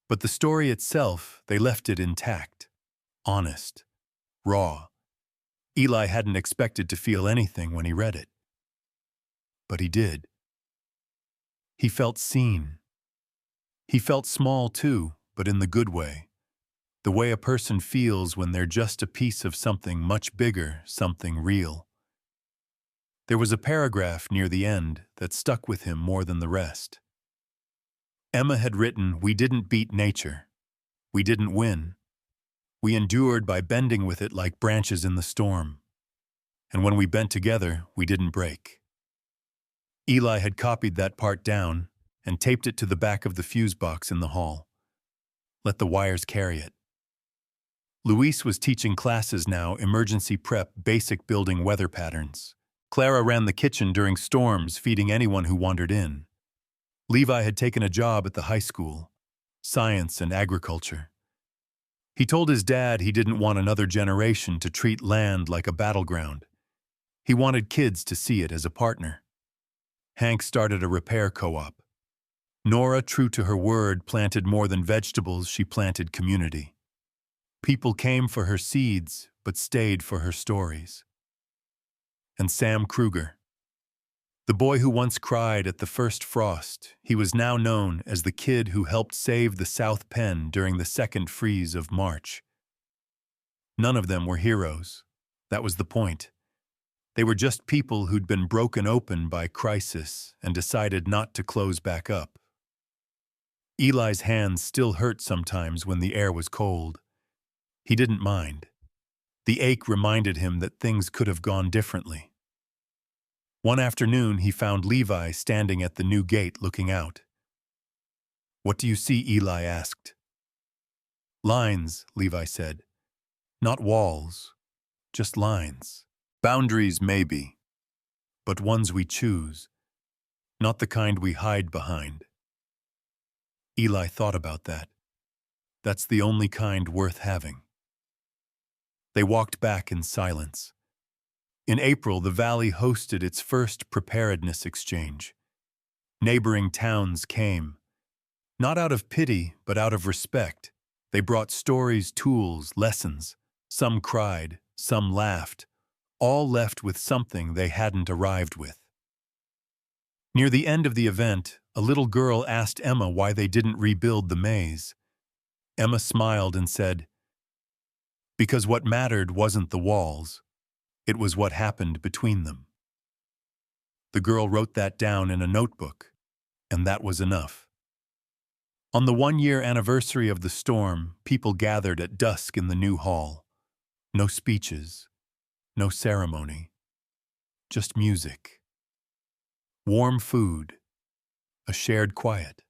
A: But the story itself, they left it intact, honest, raw. Eli hadn't expected to feel anything when he read it. But he did. He felt seen. He felt small too, but in the good way. The way a person feels when they're just a piece of something much bigger, something real. There was a paragraph near the end that stuck with him more than the rest. Emma had written, "We didn't beat nature. We didn't win. We endured by bending with it like branches in the storm. And when we bent together, we didn't break." Eli had copied that part down, and taped it to the back of the fuse box in the hall. Let the wires carry it. Luis was teaching classes now, emergency prep, basic building weather patterns. Clara ran the kitchen during storms, feeding anyone who wandered in. Levi had taken a job at the high school, science and agriculture. He told his dad he didn't want another generation to treat land like a battleground. He wanted kids to see it as a partner. Hank started a repair co-op. Nora, true to her word, planted more than vegetables, she planted community. People came for her seeds, but stayed for her stories. And Sam Kruger, the boy who once cried at the first frost, he was now known as the kid who helped save the South Penn during the second freeze of March. None of them were heroes. That was the point. They were just people who'd been broken open by crisis and decided not to close back up. Eli's hands still hurt sometimes when the air was cold. He didn't mind. The ache reminded him that things could have gone differently. One afternoon, he found Levi standing at the new gate looking out. "What do you see?" Eli asked. "Lines," Levi said. "Not walls, just lines. Boundaries, maybe, but ones we choose, not the kind we hide behind." Eli thought about that. That's the only kind worth having. They walked back in silence. In April, the valley hosted its first preparedness exchange. Neighboring towns came. Not out of pity, but out of respect. They brought stories, tools, lessons. Some cried, some laughed, all left with something they hadn't arrived with. Near the end of the event, a little girl asked Emma why they didn't rebuild the maze. Emma smiled and said, "Because what mattered wasn't the walls. It was what happened between them." The girl wrote that down in a notebook, and that was enough. On the 1-year anniversary of the storm, people gathered at dusk in the new hall. No speeches, no ceremony, just music. Warm food, a shared quiet.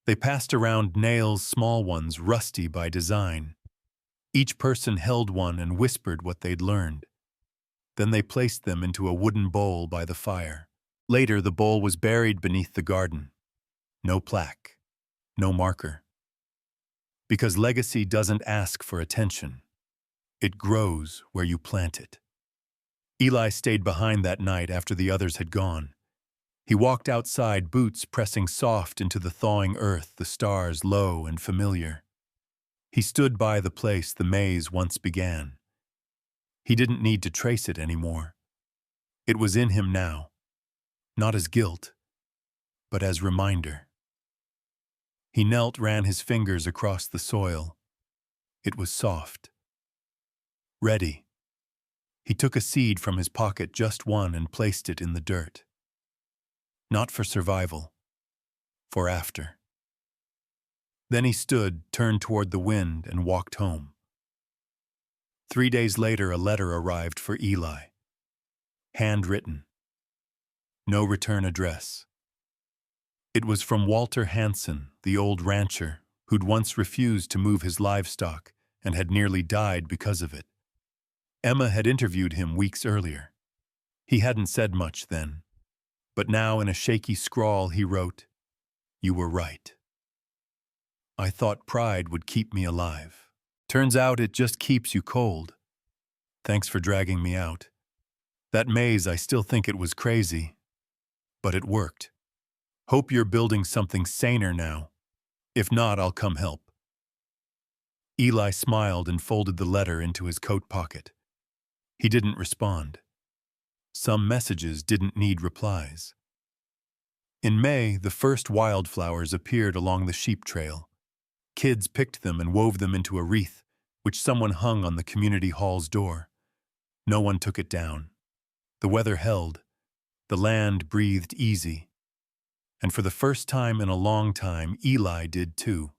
A: They passed around nails, small ones, rusty by design. Each person held one and whispered what they'd learned. Then they placed them into a wooden bowl by the fire. Later, the bowl was buried beneath the garden. No plaque, no marker. Because legacy doesn't ask for attention. It grows where you plant it. Eli stayed behind that night after the others had gone. He walked outside, boots pressing soft into the thawing earth, the stars low and familiar. He stood by the place the maze once began. He didn't need to trace it anymore. It was in him now, not as guilt, but as reminder. He knelt, ran his fingers across the soil. It was soft. Ready. He took a seed from his pocket, just one, and placed it in the dirt. Not for survival, for after. Then he stood, turned toward the wind, and walked home. 3 days later, a letter arrived for Eli. Handwritten. No return address. It was from Walter Hansen, the old rancher, who'd once refused to move his livestock and had nearly died because of it. Emma had interviewed him weeks earlier. He hadn't said much then, but now in a shaky scrawl he wrote, "You were right. I thought pride would keep me alive. Turns out it just keeps you cold. Thanks for dragging me out. That maze, I still think it was crazy, but it worked. Hope you're building something saner now. If not, I'll come help." Eli smiled and folded the letter into his coat pocket. He didn't respond. Some messages didn't need replies. In May, the first wildflowers appeared along the sheep trail. Kids picked them and wove them into a wreath, which someone hung on the community hall's door. No one took it down. The weather held. The land breathed easy. And for the first time in a long time, Eli did too.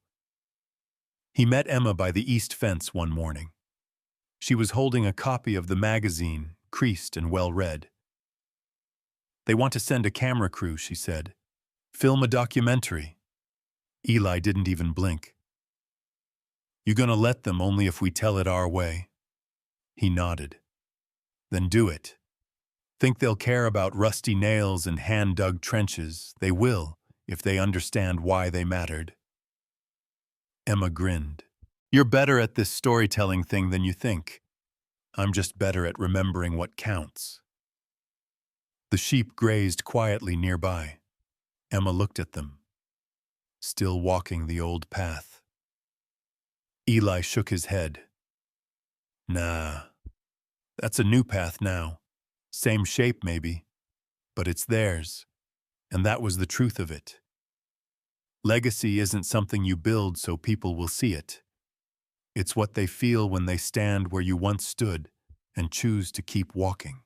A: He met Emma by the east fence one morning. She was holding a copy of the magazine, creased and well-read. "They want to send a camera crew," she said. Film a documentary. Eli didn't even blink. You gonna let them only if we tell it our way? He nodded. Then do it. Think they'll care about rusty nails and hand-dug trenches? They will, if they understand why they mattered. Emma grinned. You're better at this storytelling thing than you think. I'm just better at remembering what counts. The sheep grazed quietly nearby. Emma looked at them, still walking the old path. Eli shook his head. Nah, that's a new path now. Same shape maybe, but it's theirs, and that was the truth of it. Legacy isn't something you build so people will see it. It's what they feel when they stand where you once stood and choose to keep walking.